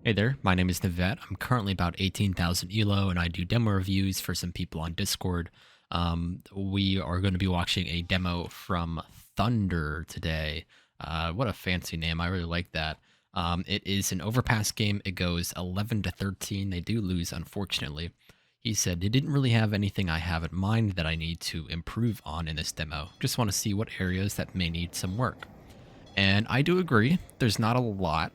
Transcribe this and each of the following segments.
Hey there, my name is Navet. I'm currently about 18,000 elo and I do demo reviews for some people on Discord. We are going to be watching a demo from Thunder today. What a fancy name. I really like that. It is an Overpass game. It goes 11 to 13. They do lose, unfortunately. He said, they didn't really have anything I have in mind that I need to improve on in this demo. Just want to see what areas that may need some work. And I do agree. There's not a lot.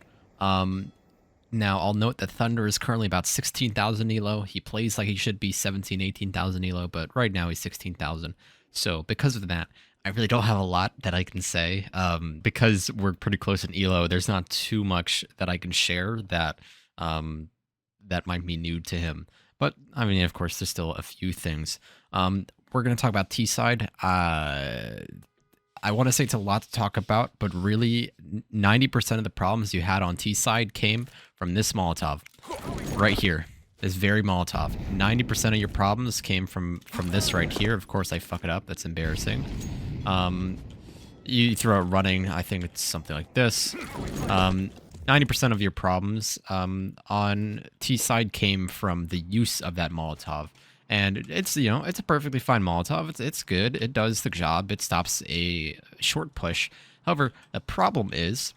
Now, I'll note that Thunder is currently about 16,000 elo. He plays like he should be 17, 18,000 elo, but right now he's 16,000. So because of that, I really don't have a lot that I can say. Because we're pretty close in elo, there's not too much that I can share that that might be new to him. But, I mean, of course, there's still a few things. We're going to talk about T-side. I want to say it's a lot to talk about, but really 90% of the problems you had on T-side came from this molotov right here. This very molotov. 90% of your problems came from this right here. Of course, I fuck it up. That's embarrassing. You throw it running. I think it's something like this. 90% of your problems on T-side came from the use of that molotov. And it's, you know, it's a perfectly fine Molotov. It's good. It does the job. It stops a short push. However, the problem is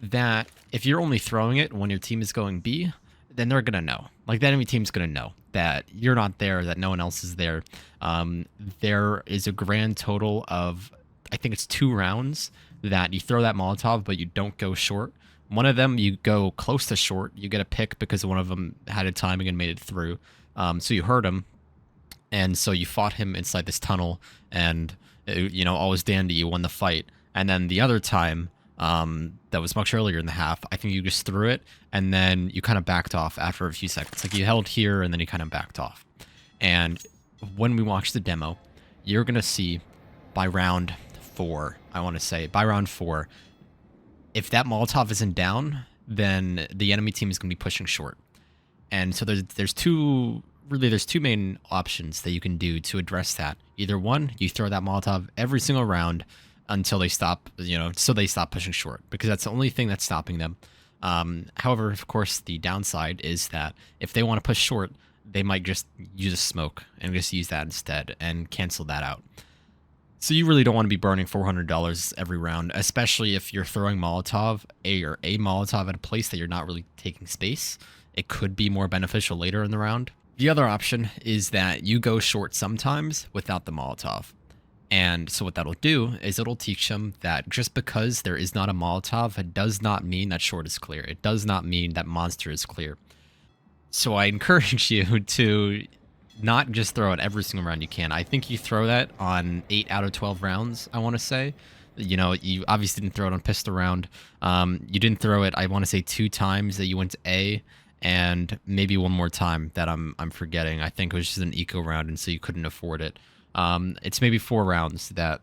that if you're only throwing it when your team is going B, then they're going to know. Like, the enemy team's going to know that you're not there, that no one else is there. There is a grand total of, I think it's 2 rounds that you throw that Molotov, but you don't go short. One of them, you go close to short. You get a pick because one of them had a timing and made it through. So you hurt him. And so you fought him inside this tunnel, and, you know, all was dandy. You won the fight. And then the other time, that was much earlier in the half, I think you just threw it, and then you kind of backed off after a few seconds. Like, you held here, and then you kind of backed off. And when we watch the demo, you're going to see by round 4, I want to say, by round 4, if that Molotov isn't down, then the enemy team is going to be pushing short. And so there's two main options that you can do to address that. Either one, you throw that Molotov every single round until they stop, you know, so they stop pushing short, because that's the only thing that's stopping them. However, of course, the downside is that if they want to push short, they might just use a smoke and just use that instead and cancel that out. So you really don't want to be burning $400 every round, especially if you're throwing Molotov, a Molotov at a place that you're not really taking space. It could be more beneficial later in the round. The other option is that you go short sometimes without the Molotov. And so what that'll do is it'll teach them that just because there is not a Molotov, it does not mean that short is clear. It does not mean that monster is clear. So I encourage you to not just throw it every single round you can. I think you throw that on 8 out of 12 rounds, I want to say. You know, you obviously didn't throw it on pistol round. You didn't throw it, I want to say, 2 times that you went to A. And maybe one more time that I'm forgetting. I think it was just an eco round, and so you couldn't afford it. It's maybe 4 rounds that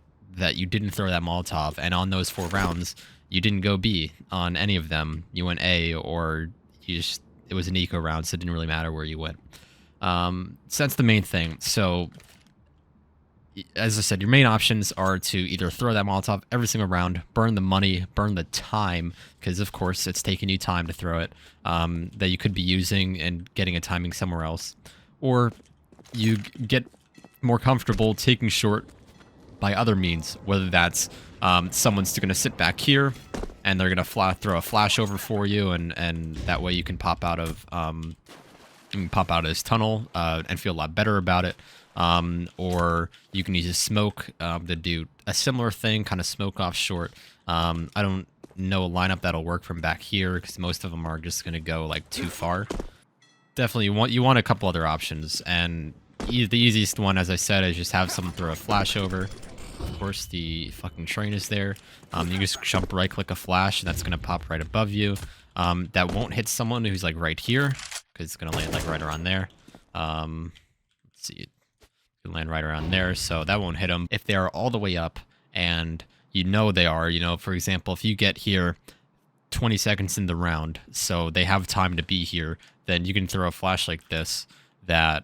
you didn't throw that Molotov, and on those 4 rounds, you didn't go B on any of them. You went A, or it was an eco round, so it didn't really matter where you went. So that's the main thing. So, as I said, your main options are to either throw that Molotov every single round, burn the money, burn the time, because of course it's taking you time to throw it, that you could be using and getting a timing somewhere else, or you get more comfortable taking short by other means, whether that's someone's going to sit back here and they're going to throw a flash over for you, and that way you can pop out of this tunnel and feel a lot better about it. Or you can use a smoke to do a similar thing, kind of smoke off short. I don't know a lineup that'll work from back here, because most of them are just going to go like too far. Definitely, you want a couple other options, and the easiest one, as I said, is just have someone throw a flash over. Of course, the fucking train is there. You just jump right click a flash, and that's going to pop right above you. That won't hit someone who's like right here, because it's going to land like right around there. Let's see. Land right around there, so that won't hit them. If they are all the way up, and you know they are, you know, for example, if you get here 20 seconds in the round, so they have time to be here, then you can throw a flash like this that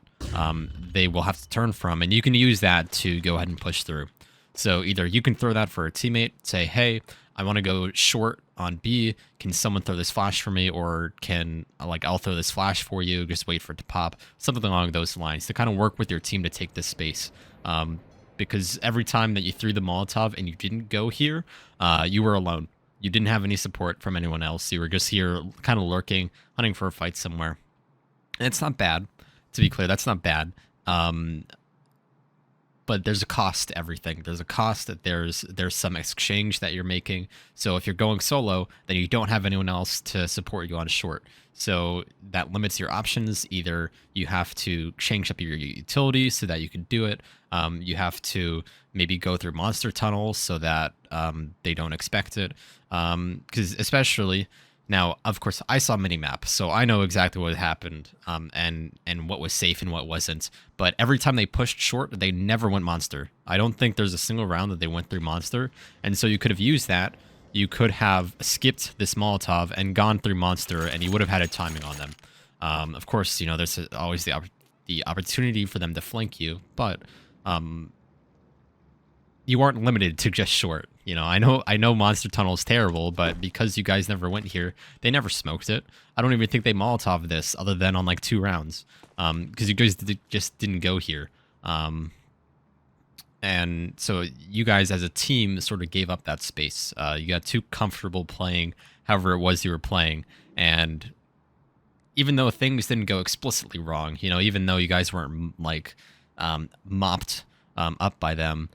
they will have to turn from, and you can use that to go ahead and push through. So either you can throw that for a teammate, say, hey, I want to go short on B. Can someone throw this flash for me, or can like I'll throw this flash for you? Just wait for it to pop, something along those lines to kind of work with your team to take this space. Because every time that you threw the Molotov and you didn't go here, you were alone. You didn't have any support from anyone else. You were just here, kind of lurking, hunting for a fight somewhere. And it's not bad, to be clear. That's not bad. But there's a cost to everything. There's a cost that there's some exchange that you're making. So if you're going solo, then you don't have anyone else to support you on short. So that limits your options. Either you have to change up your utility so that you can do it. You have to maybe go through monster tunnels so that they don't expect it. Because especially now, of course, I saw minimap, so I know exactly what happened and what was safe and what wasn't. But every time they pushed short, they never went monster. I don't think there's a single round that they went through monster. And so you could have used that. You could have skipped this Molotov and gone through monster, and you would have had a timing on them. Of course, you know, there's always the opportunity for them to flank you, but you aren't limited to just short. You know, I know Monster Tunnel is terrible, but because you guys never went here, they never smoked it. I don't even think they Molotov this other than on like 2 rounds, because you guys just didn't go here. And so you guys as a team sort of gave up that space. You got too comfortable playing however it was you were playing, and even though things didn't go explicitly wrong, you know, even though you guys weren't like mopped up by them.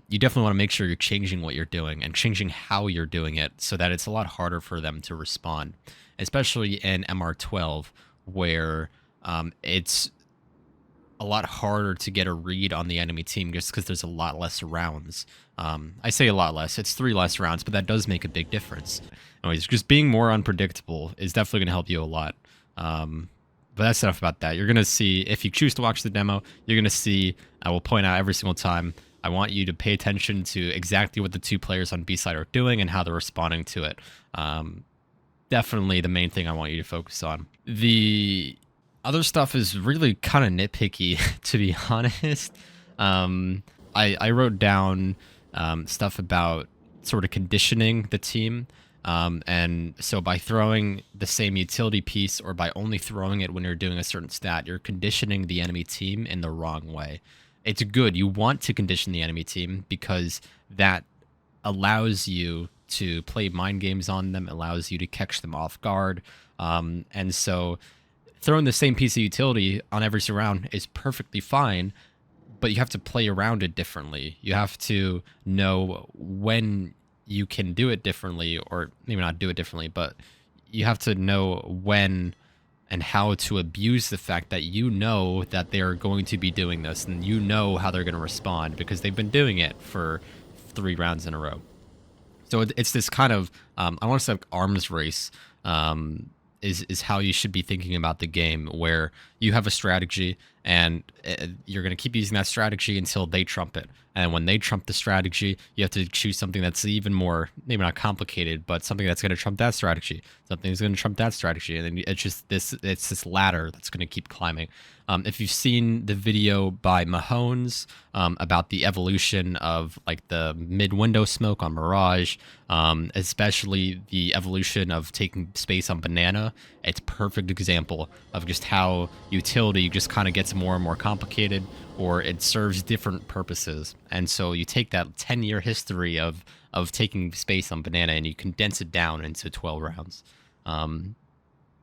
You definitely want to make sure you're changing what you're doing and changing how you're doing it so that it's a lot harder for them to respond, especially in MR12 where it's a lot harder to get a read on the enemy team just because there's a lot less rounds. I say a lot less, it's 3 less rounds, but that does make a big difference. Anyways, just being more unpredictable is definitely going to help you a lot. But that's enough about that. You're going to see, if you choose to watch the demo, you're going to see, I will point out every single time, I want you to pay attention to exactly what the 2 players on B side are doing and how they're responding to it. Definitely the main thing I want you to focus on. The other stuff is really kind of nitpicky, to be honest. I wrote down stuff about sort of conditioning the team. And so by throwing the same utility piece or by only throwing it when you're doing a certain stat, you're conditioning the enemy team in the wrong way. It's good. You want to condition the enemy team because that allows you to play mind games on them, allows you to catch them off guard. And so throwing the same piece of utility on every round is perfectly fine, but you have to play around it differently. You have to know when you can do it differently, or maybe not do it differently, but you have to know when and how to abuse the fact that you know that they're going to be doing this and you know how they're going to respond because they've been doing it for 3 rounds in a row. So it's this kind of, I want to say like arms race is how you should be thinking about the game, where you have a strategy and you're going to keep using that strategy until they trump it. And when they trump the strategy, you have to choose something that's even more, maybe not complicated, but something that's going to trump that strategy. Something that's going to trump that strategy. And then it's just this ladder that's going to keep climbing. If you've seen the video by Mahones about the evolution of like the mid-window smoke on Mirage, especially the evolution of taking space on Banana, it's a perfect example of just how utility just kind of gets more and more complicated, or it serves different purposes. And so you take that 10-year history of taking space on Banana and you condense it down into 12 rounds.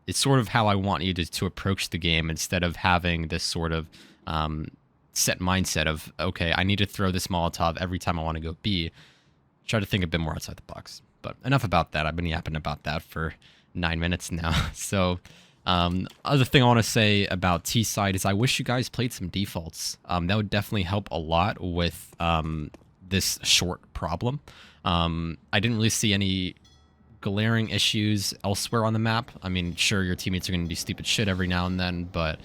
It's sort of how I want you to approach the game, instead of having this sort of set mindset of, okay, I need to throw this Molotov every time I want to go B. Try to think a bit more outside the box. But enough about that. I've been yapping about that for 9 minutes now. So other thing I want to say about T side is I wish you guys played some defaults. That would definitely help a lot with this short problem. I didn't really see any glaring issues elsewhere on the map. I mean, sure, your teammates are going to do stupid shit every now and then, but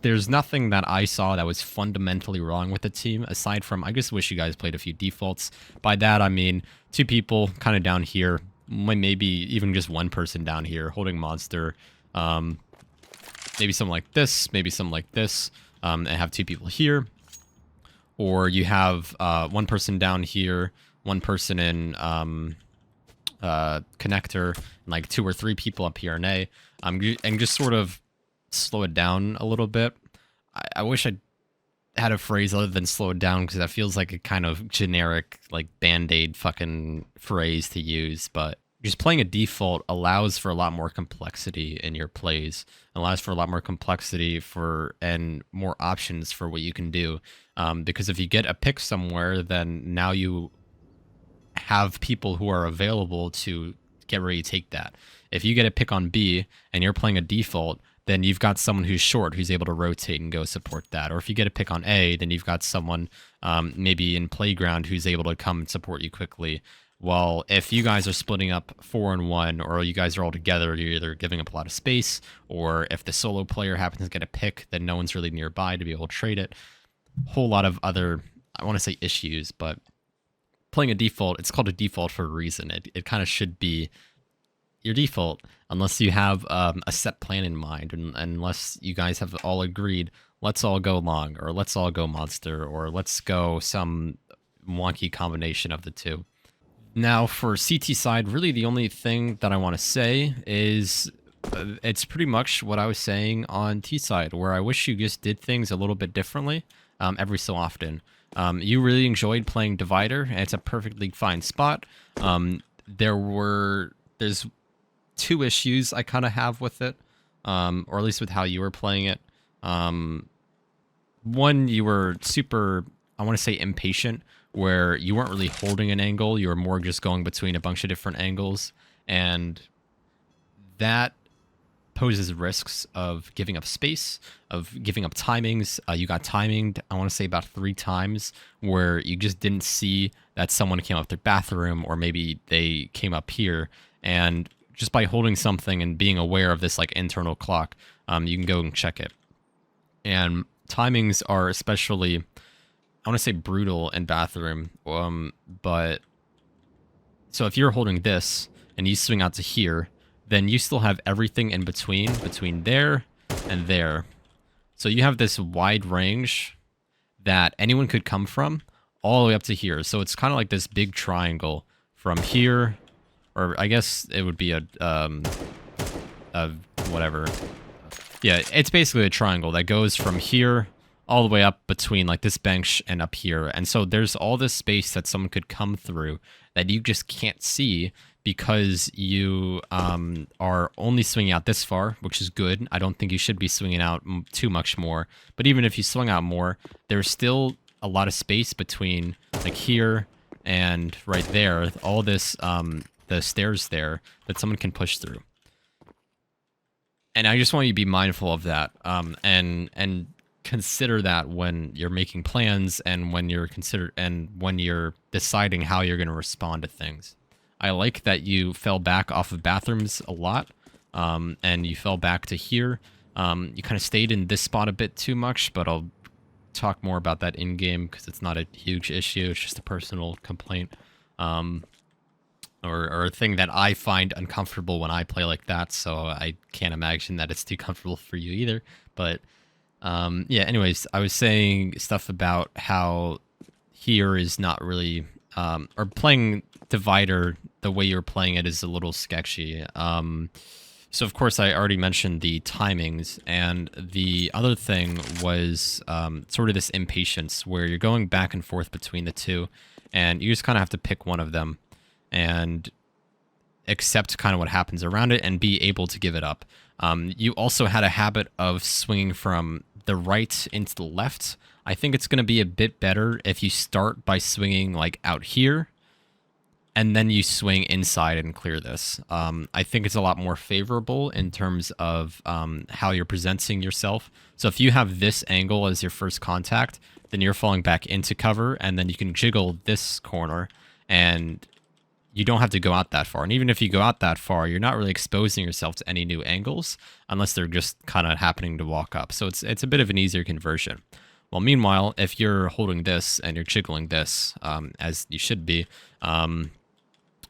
there's nothing that I saw that was fundamentally wrong with the team, aside from, I just wish you guys played a few defaults. By that, I mean 2 people kind of down here, maybe even just 1 person down here holding monster. Maybe something like this, maybe something like this, and have 2 people here. Or you have 1 person down here one person in connector, and like 2 or 3 people up here in A, and just sort of slow it down a little bit. I wish I had a phrase other than slow it down, because that feels like a kind of generic, like, band-aid fucking phrase to use, but just playing a default allows for a lot more complexity in your plays, allows for a lot more complexity and more options for what you can do. Because if you get a pick somewhere, then now you have people who are available to get ready to take that. If you get a pick on B and you're playing a default, then you've got someone who's short who's able to rotate and go support that. Or if you get a pick on A, then you've got someone maybe in playground who's able to come and support you quickly. Well, if you guys are splitting up 4 and 1, or you guys are all together, you're either giving up a lot of space, or if the solo player happens to get a pick, then no one's really nearby to be able to trade it. Whole lot of other, I want to say issues, but playing a default, it's called a default for a reason. It kind of should be your default, unless you have a set plan in mind, and unless you guys have all agreed, let's all go long, or let's all go monster, or let's go some wonky combination of the two. Now, for CT side, really the only thing that I want to say is it's pretty much what I was saying on T side, where I wish you just did things a little bit differently every so often. You really enjoyed playing Divider, and it's a perfectly fine spot. There's 2 issues I kind of have with it, or at least with how you were playing it. One, you were super, I want to say, impatient, where you weren't really holding an angle, you were more just going between a bunch of different angles, and that poses risks of giving up space, of giving up timings. You got timinged, I want to say, about 3 times, where you just didn't see that someone came up their bathroom, or maybe they came up here, and just by holding something and being aware of this like internal clock, you can go and check it. And timings are especially, I want to say, brutal in bathroom. But so if you're holding this and you swing out to here, then you still have everything in between there and there. So you have this wide range that anyone could come from all the way up to here. So it's kind of like this big triangle from here, or I guess it would be a whatever. Yeah, it's basically a triangle that goes from here all the way up between like this bench and up here. And so there's all this space that someone could come through that you just can't see, because you are only swinging out this far, which is good. I don't think you should be swinging out too much more. But even if you swung out more, there's still a lot of space between like here and right there. All this, the stairs there that someone can push through. And I just want you to be mindful of that, and consider that when you're making plans, and when you're deciding how you're going to respond to things. I like that you fell back off of bathrooms a lot, and you fell back to here. You kind of stayed in this spot a bit too much, but I'll talk more about that in game, because it's not a huge issue. It's just a personal complaint, or a thing that I find uncomfortable when I play like that. So I can't imagine that it's too comfortable for you either. But yeah, anyways, I was saying stuff about how here is not really, or playing Divider the way you're playing it is a little sketchy. So of course I already mentioned the timings, and the other thing was sort of this impatience where you're going back and forth between the two, and you just kind of have to pick one of them and accept kind of what happens around it and be able to give it up. You also had a habit of swinging from the right into the left. I think it's going to be a bit better if you start by swinging like out here, and then you swing inside and clear this. I think it's a lot more favorable in terms of how you're presenting yourself. So if you have this angle as your first contact, then you're falling back into cover, and then you can jiggle this corner, and you don't have to go out that far. And even if you go out that far, you're not really exposing yourself to any new angles unless they're just kind of happening to walk up. So it's a bit of an easier conversion. Well, meanwhile, if you're holding this and you're jiggling this, as you should be, and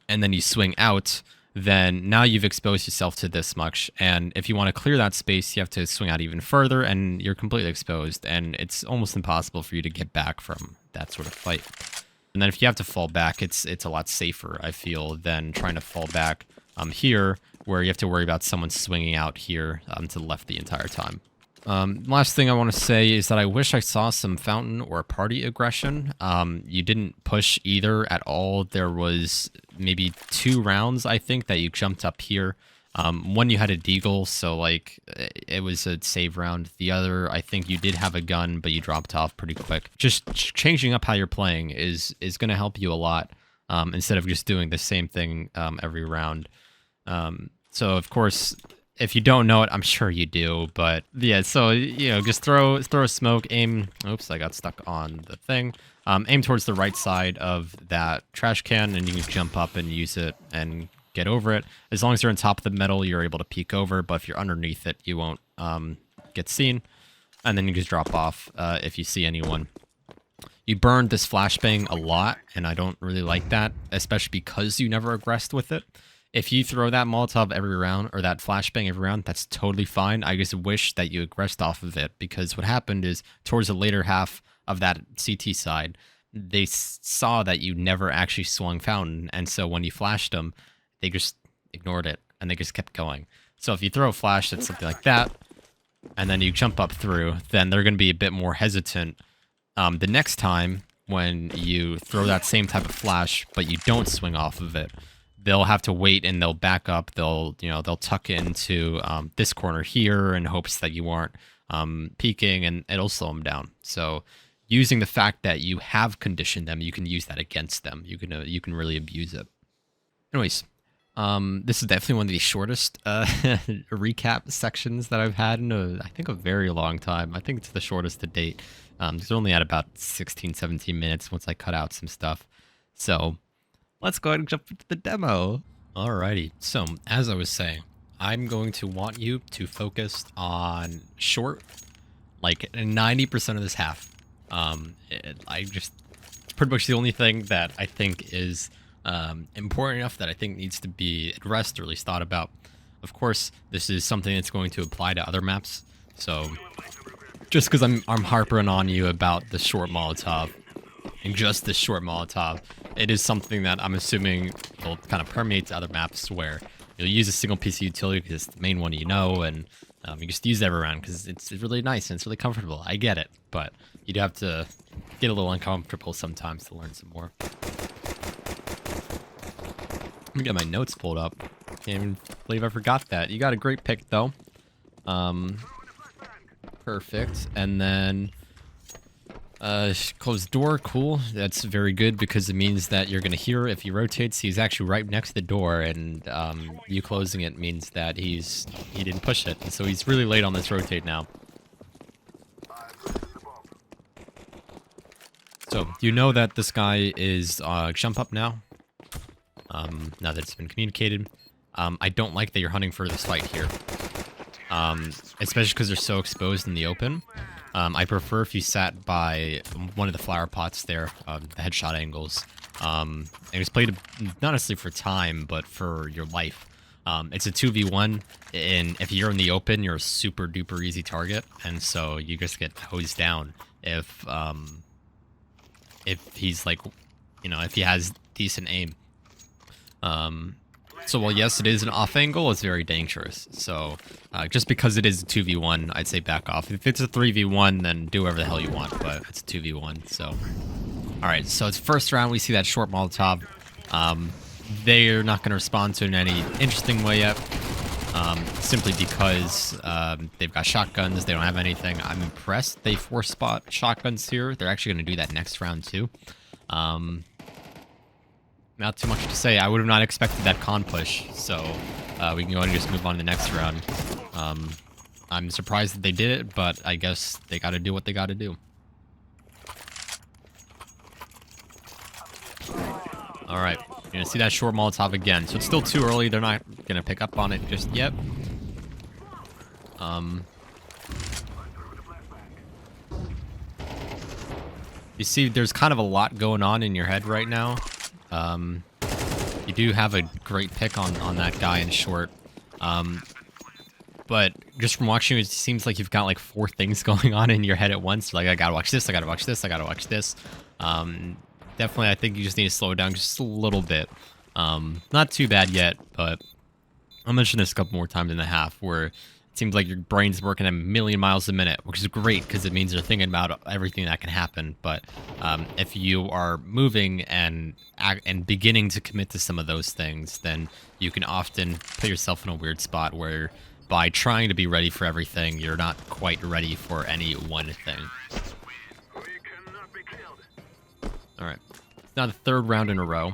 then you swing out, then now you've exposed yourself to this much. And if you want to clear that space, you have to swing out even further, and you're completely exposed. And it's almost impossible for you to get back from that sort of fight. And then if you have to fall back, it's a lot safer, I feel, than trying to fall back here, where you have to worry about someone swinging out here to the left the entire time. Last thing I want to say is that I wish I saw some fountain or party aggression. You didn't push either at all. There was maybe 2 rounds, I think, that you jumped up here. One you had a deagle, so like it was a save round. The other, I think you did have a gun, but you dropped off pretty quick. Just changing up how you're playing is going to help you a lot, instead of just doing the same thing every round. So of course, if you don't know it, I'm sure you do, but yeah, so, you know, just throw a smoke, aim, oops, I got stuck on the thing. Aim towards the right side of that trash can, and you can jump up and use it and get over it. As long as you're on top of the metal, you're able to peek over, but if you're underneath it, you won't get seen. And then you just drop off if you see anyone. You burned this flashbang a lot, and I don't really like that, especially because you never aggressed with it. If you throw that Molotov every round, or that flashbang every round, that's totally fine. I just wish that you aggressed off of it, because what happened is, towards the later half of that CT side, they saw that you never actually swung fountain, and so when you flashed them, they just ignored it, and they just kept going. So if you throw a flash at something like that, and then you jump up through, then they're going to be a bit more hesitant the next time when you throw that same type of flash, but you don't swing off of it. They'll have to wait, and they'll back up. They'll tuck into this corner here in hopes that you aren't peeking, and it'll slow them down. So using the fact that you have conditioned them, you can use that against them. You can really abuse it. Anyways, this is definitely one of the shortest recap sections that I've had in I think a very long time. I think it's the shortest to date. It's only at about 16, 17 minutes once I cut out some stuff. So let's go ahead and jump into the demo. Alrighty, so as I was saying, I'm going to want you to focus on short, like 90% of this half. It's pretty much the only thing that I think is important enough that I think needs to be addressed or at least thought about. Of course, this is something that's going to apply to other maps, so just because I'm harping on you about the short Molotov, and just this short Molotov, it is something that I'm assuming will kind of permeate to other maps where you'll use a single piece of utility because it's the main one you know, and you just use it every round because it's really nice and it's really comfortable. I get it, but you do have to get a little uncomfortable sometimes to learn some more. Let me get my notes pulled up. Can't even believe I forgot that. You got a great pick, though. Perfect. And then closed door, cool. That's very good because it means that you're going to hear if he rotates. He's actually right next to the door, and you closing it means that he didn't push it. So he's really late on this rotate now. So you know that this guy is jump up now. Now that it's been communicated. I don't like that you're hunting for this fight here. Especially because they're so exposed in the open. I prefer if you sat by one of the flower pots there, the headshot angles. And it's played not necessarily for time, but for your life. It's a 2v1, and if you're in the open, you're a super duper easy target, and so you just get hosed down if he's like, if he has decent aim. So while yes, it is an off angle, it's very dangerous. So just because it is a 2v1, I'd say back off. If it's a 3v1, then do whatever the hell you want, but it's a 2v1, so. Alright, so it's first round, we see that short Molotov. They're not going to respond to it in any interesting way yet, simply because they've got shotguns, they don't have anything. I'm impressed they force spot shotguns here. They're actually going to do that next round too. Not too much to say. I would have not expected that con push, so we can go ahead and just move on to the next round. I'm surprised that they did it, but I guess they got to do what they got to do. Alright, you're going to see that short Molotov again. So it's still too early. They're not going to pick up on it just yet. You see, there's kind of a lot going on in your head right now. You do have a great pick on that guy in short. But just from watching you, it seems like you've got like 4 things going on in your head at once. Like, I gotta watch this, I gotta watch this, I gotta watch this. definitely, I think you just need to slow it down just a little bit. Not too bad yet, but I'll mention this a couple more times in the half where it seems like your brain's working at a million miles a minute, which is great because it means you're thinking about everything that can happen. But if you are moving and beginning to commit to some of those things, then you can often put yourself in a weird spot where by trying to be ready for everything, you're not quite ready for any one thing. All right, it's now the third round in a row.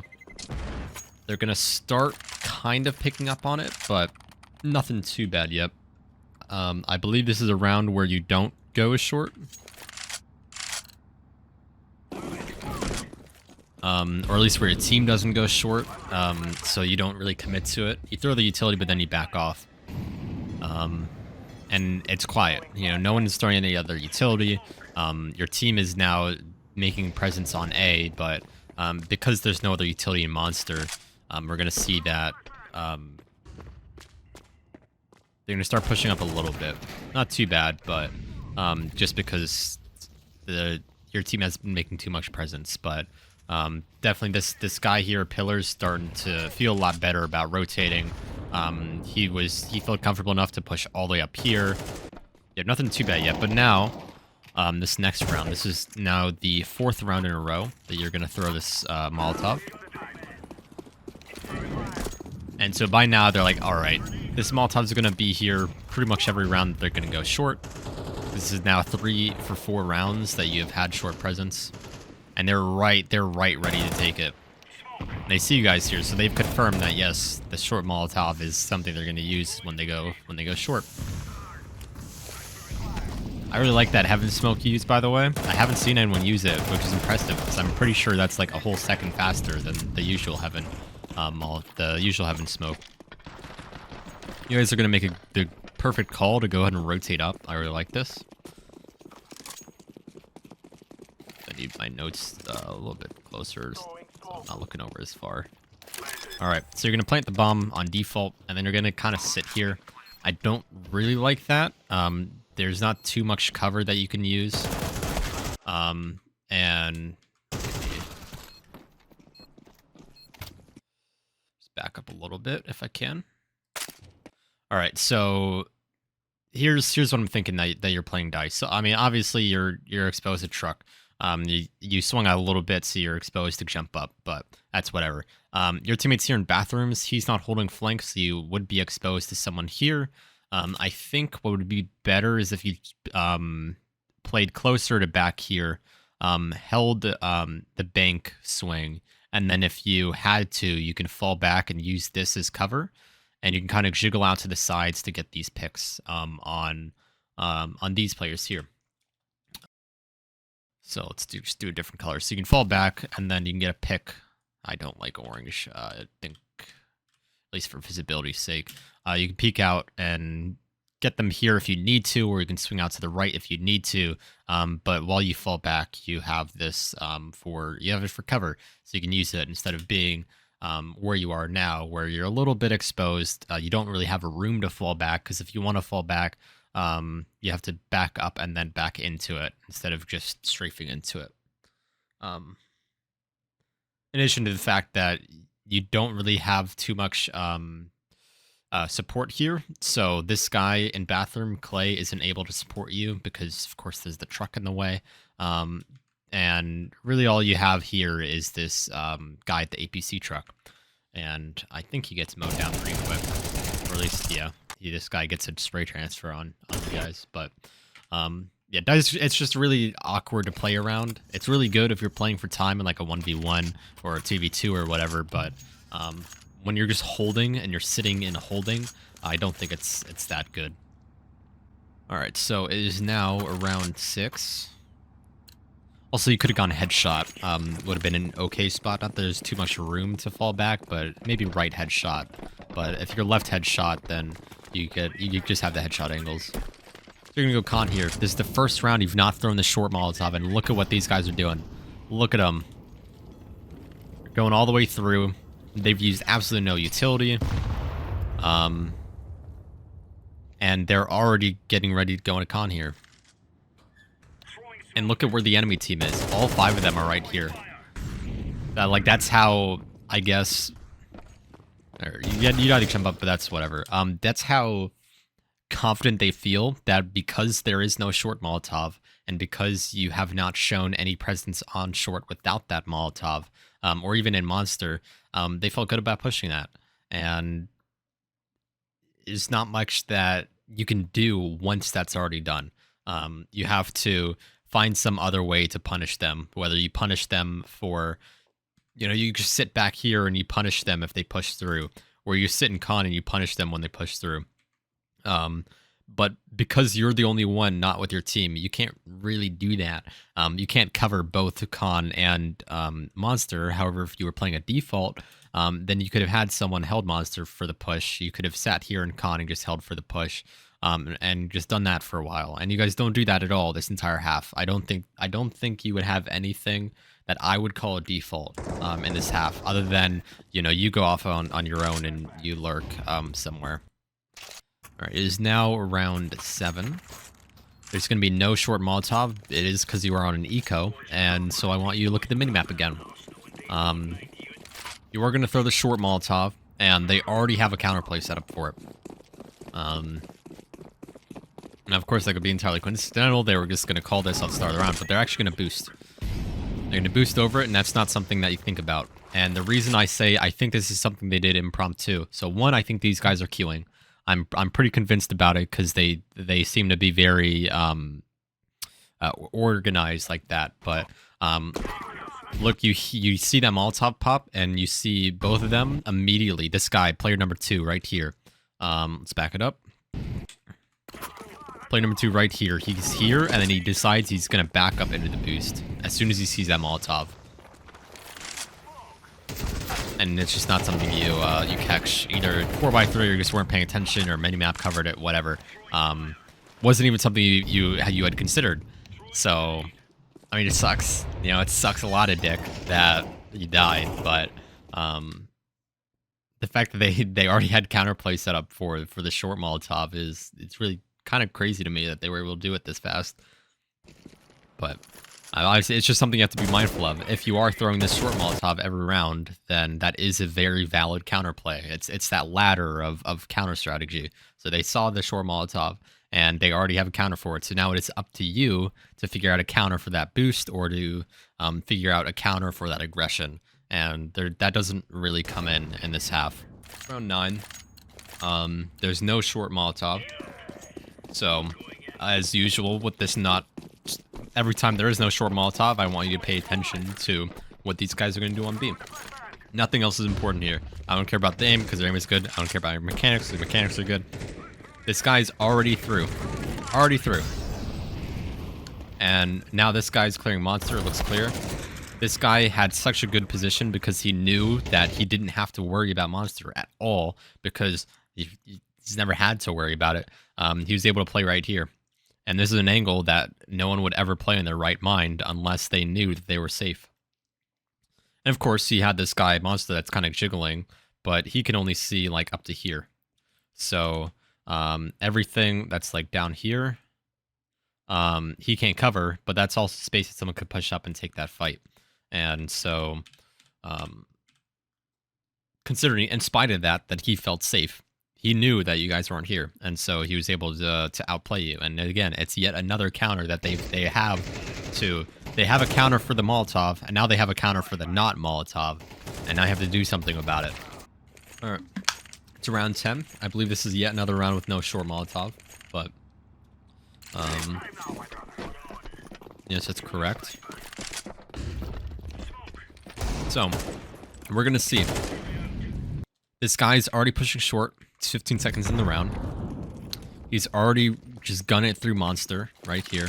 They're going to start kind of picking up on it, but nothing too bad yet. I believe this is a round where you don't go as short. Or at least where your team doesn't go short, so you don't really commit to it. You throw the utility, but then you back off. And it's quiet. You know, no one is throwing any other utility. Your team is now making presence on A, but because there's no other utility in Monster, we're going to see that they're going to start pushing up a little bit. Not too bad, but just because your team has been making too much presence. But definitely this guy here, Pillar's starting to feel a lot better about rotating. He felt comfortable enough to push all the way up here. Yeah, nothing too bad yet, but now this next round, this is now the fourth round in a row that you're going to throw this Molotov. And so by now they're like, all right, this Molotov is going to be here pretty much every round that they're going to go short. This is now 3 for 4 rounds that you have had short presence. And they're right ready to take it. They see you guys here, so they've confirmed that yes, the short Molotov is something they're going to use when they go short. I really like that Heaven Smoke you use, by the way. I haven't seen anyone use it, which is impressive because I'm pretty sure that's like a whole second faster than the usual Heaven Smoke. You guys are going to make the perfect call to go ahead and rotate up. I really like this. I need my notes a little bit closer. I'm not looking over as far. Alright, so you're going to plant the bomb on default, and then you're going to kind of sit here. I don't really like that. There's not too much cover that you can use. And just back up a little bit if I can. Alright, so here's what I'm thinking that you're playing dice. So I mean, obviously you're exposed to truck. You swung out a little bit, so you're exposed to jump up, but that's whatever. Your teammates here in bathrooms, he's not holding flank, so you would be exposed to someone here. I think what would be better is if you played closer to back here, held the bank swing, and then if you had to, you can fall back and use this as cover, and you can kind of jiggle out to the sides to get these picks on these players here. So let's just do a different color. So you can fall back, and then you can get a pick. I don't like orange. I think, at least for visibility's sake, you can peek out and get them here if you need to, or you can swing out to the right if you need to. But while you fall back, you have this for cover, so you can use it instead of being where you are now, where you're a little bit exposed. You don't really have a room to fall back, because if you want to fall back, you have to back up and then back into it instead of just strafing into it. In addition to the fact that you don't really have too much support here. So this guy in bathroom, Clay, isn't able to support you because, of course, there's the truck in the way. And really all you have here is this guy at the APC truck. And I think he gets mowed down pretty quick. Or at least, yeah. This guy gets a spray transfer on you guys, but yeah, it's just really awkward to play around. It's really good if you're playing for time in like a 1v1 or a 2v2 or whatever, but when you're just holding and you're sitting in holding, I don't think it's that good. All right, so it is now around 6. Also, you could have gone headshot. Would have been an okay spot. Not that there's too much room to fall back, but maybe right headshot. But if you're left headshot, then you just have the headshot angles. So you're gonna go con here. This is the first round you've not thrown the short Molotov, and look at what these guys are doing. Look at them. They're going all the way through. They've used absolutely no utility. And they're already getting ready to go into con here. And look at where the enemy team is. All 5 of them are right here. Like, that's how, I guess... Or you gotta jump up, but that's whatever. That's how confident they feel that because there is no short Molotov, and because you have not shown any presence on short without that Molotov, or even in Monster, they felt good about pushing that. And there's not much that you can do once that's already done. You have to find some other way to punish them, whether you punish them for, you just sit back here and you punish them if they push through, or you sit in con and you punish them when they push through. But because you're the only one not with your team, you can't really do that. You can't cover both con and monster. However, if you were playing a default, then you could have had someone held monster for the push. You could have sat here in con and just held for the push, and just done that for a while. And you guys don't do that at all this entire half. I don't think you would have anything that I would call a default in this half, other than you go off on your own and you lurk somewhere. All right, it is now round 7. There's going to be no short Molotov. It is because you are on an eco, and so I want you to look at the minimap again. You are going to throw the short Molotov, and they already have a counterplay set up for it. Now, of course, that could be entirely coincidental. They were just going to call this at the start of the round, but they're actually going to boost. They're going to boost over it, and that's not something that you think about. And the reason I say I think this is something they did impromptu. So, one, I think these guys are queuing. I'm pretty convinced about it because they seem to be very organized like that. But look, you see that Molotov pop, and you see both of them immediately. This guy, player number 2, right here. Let's back it up. Player number 2 right here. He's here, and then he decides he's gonna back up into the boost as soon as he sees that Molotov. And it's just not something you catch. Either 4x3 or you just weren't paying attention, or minimap covered it, whatever. Wasn't even something you had considered. So, I mean, it sucks. It sucks a lot of dick that you died, but the fact that they already had counterplay set up for the short Molotov it's really kind of crazy to me that they were able to do it this fast. But obviously, it's just something you have to be mindful of. If you are throwing this short Molotov every round, then that is a very valid counterplay. It's that ladder of counter strategy. So they saw the short Molotov, and they already have a counter for it. So now it is up to you to figure out a counter for that boost, or to figure out a counter for that aggression. And that doesn't really come in this half. Round 9. There's no short Molotov. So, as usual, with this every time there is no short Molotov, I want you to pay attention to what these guys are going to do on B. Nothing else is important here. I don't care about the aim, because their aim is good. I don't care about your mechanics, the mechanics are good. This guy's already through. Already through. And now this guy's clearing monster. It looks clear. This guy had such a good position because he knew that he didn't have to worry about monster at all, because he's never had to worry about it. He was able to play right here. And this is an angle that no one would ever play in their right mind unless they knew that they were safe. And of course, he had this guy, monster, that's kind of jiggling, but he can only see like up to here. So everything that's like down here, he can't cover, but that's also space that someone could push up and take that fight. And so, considering, in spite of that he felt safe. He knew that you guys weren't here, and so he was able to outplay you. And again, it's yet another counter that they have a counter for the Molotov, and now they have a counter for the not Molotov, and now I have to do something about it. All right, it's round 10. I believe this is yet another round with no short Molotov, but yes, that's correct. So we're gonna see. This guy's already pushing short. It's 15 seconds in the round. He's already just gunning it through monster right here.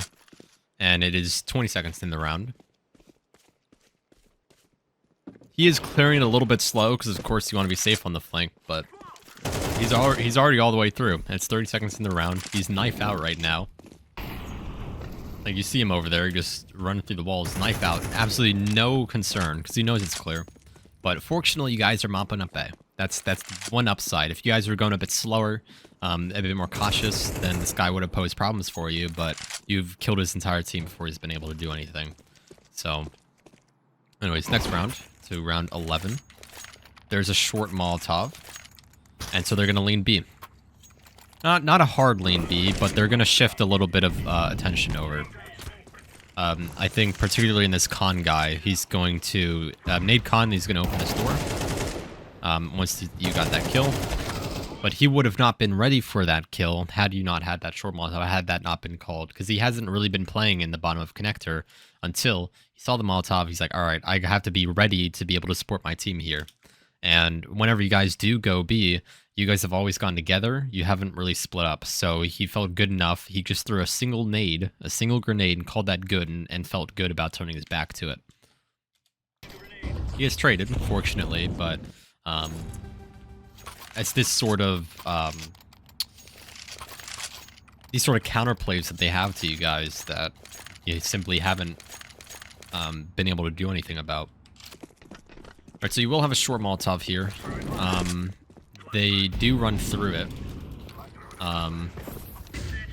And it is 20 seconds in the round. He is clearing it a little bit slow because, of course, you want to be safe on the flank. But he's already all the way through. And it's 30 seconds in the round. He's knife out right now. Like, you see him over there just running through the walls, knife out. Absolutely no concern because he knows it's clear. But fortunately, you guys are mopping up A. That's one upside. If you guys were going a bit slower, a bit more cautious, then this guy would have posed problems for you, but you've killed his entire team before he's been able to do anything. So, anyways, next round. to round 11. There's a short Molotov, and so they're going to lean B. Not a hard lean B, but they're going to shift a little bit of attention over. I think particularly in this con guy, he's going to nade con. He's going to open this door once you got that kill. But he would have not been ready for that kill had you not had that short Molotov, had that not been called, because he hasn't really been playing in the bottom of connector until he saw the Molotov. He's like, all right, I have to be ready to be able to support my team here. And whenever you guys do go B, you guys have always gone together. You haven't really split up. So he felt good enough. He just threw a single nade, a single grenade, and called that good and felt good about turning his back to it. He has traded, unfortunately, but it's this sort of these sort of counterplays that they have to you guys that you simply haven't been able to do anything about. All right, so you will have a short Molotov here. They do run through it.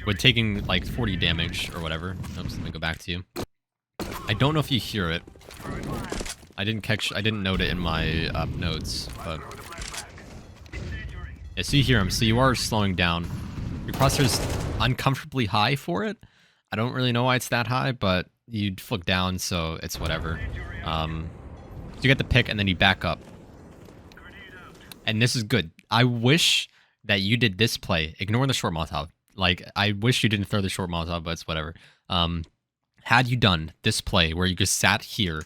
With taking like 40 damage or whatever. Oops, let me go back to you. I don't know if you hear it. I didn't note it in my notes, but yeah, so you hear him. So you are slowing down. Your crosshair's uncomfortably high for it. I don't really know why it's that high, but you flick down, so it's whatever. So you get the pick, and then you back up. And this is good. I wish that you did this play. Ignore the short Molotov. Like, I wish you didn't throw the short Molotov, but it's whatever. Had you done this play where you just sat here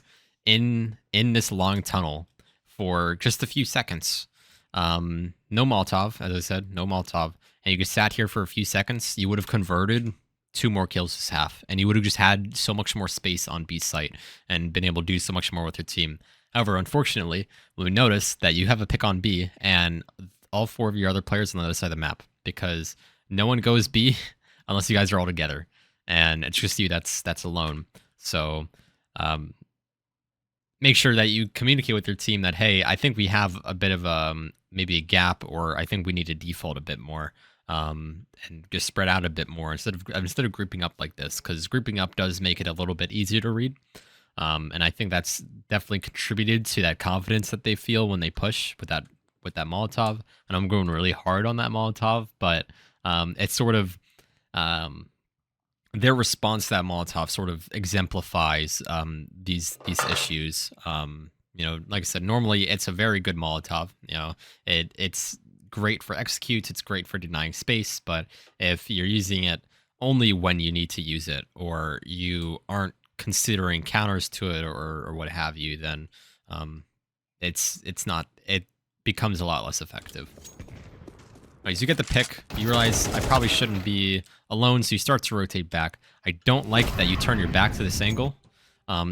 in this long tunnel for just a few seconds, no Molotov, as I said, no Molotov, and you just sat here for a few seconds, you would have converted 2 more kills this half, and you would have just had so much more space on B site and been able to do so much more with your team. However, unfortunately, we noticed that you have a pick on B, and all 4 of your other players on the other side of the map, because no one goes B unless you guys are all together, and it's just you that's alone. So make sure that you communicate with your team that, hey, I think we have a bit of maybe a gap, or I think we need to default a bit more, and just spread out a bit more instead of grouping up like this, because grouping up does make it a little bit easier to read. And I think that's definitely contributed to that confidence that they feel when they push with that Molotov. And I'm going really hard on that Molotov, but it's sort of their response to that Molotov sort of exemplifies these issues. You know, like I said, normally it's a very good Molotov. You know, it's great for executes, it's great for denying space, but if you're using it only when you need to use it, or you aren't considering counters to it, or what have you, then it becomes a lot less effective. Right, so you get the pick, you realize I probably shouldn't be alone, so you start to rotate back. I don't like that you turn your back to this angle.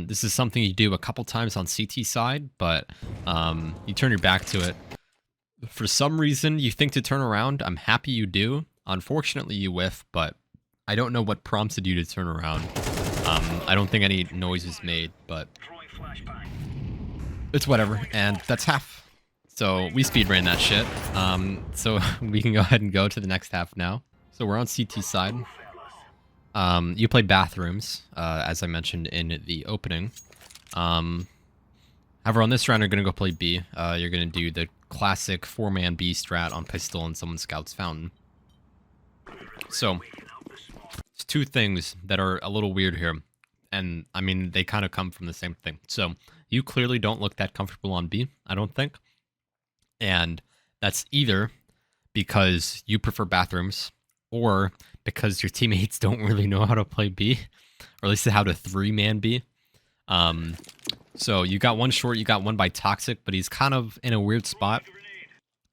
This is something you do a couple times on CT side, but you turn your back to it. For some reason, you think to turn around. I'm happy you do. Unfortunately, you whiff, but I don't know what prompted you to turn around. I don't think any noise was made, but it's whatever, and that's half. So we speed ran that shit. So we can go ahead and go to the next half now. So we're on CT side. You play bathrooms, as I mentioned in the opening. However, on this round, you're going to go play B. You're going to do the classic 4-man B strat on pistol and someone scouts fountain. So there's 2 things that are a little weird here. And, I mean, they kind of come from the same thing. So you clearly don't look that comfortable on B, I don't think. And that's either because you prefer bathrooms, or because your teammates don't really know how to play B, or at least how to 3-man B. So you got one short, you got one by Toxic, but he's kind of in a weird spot.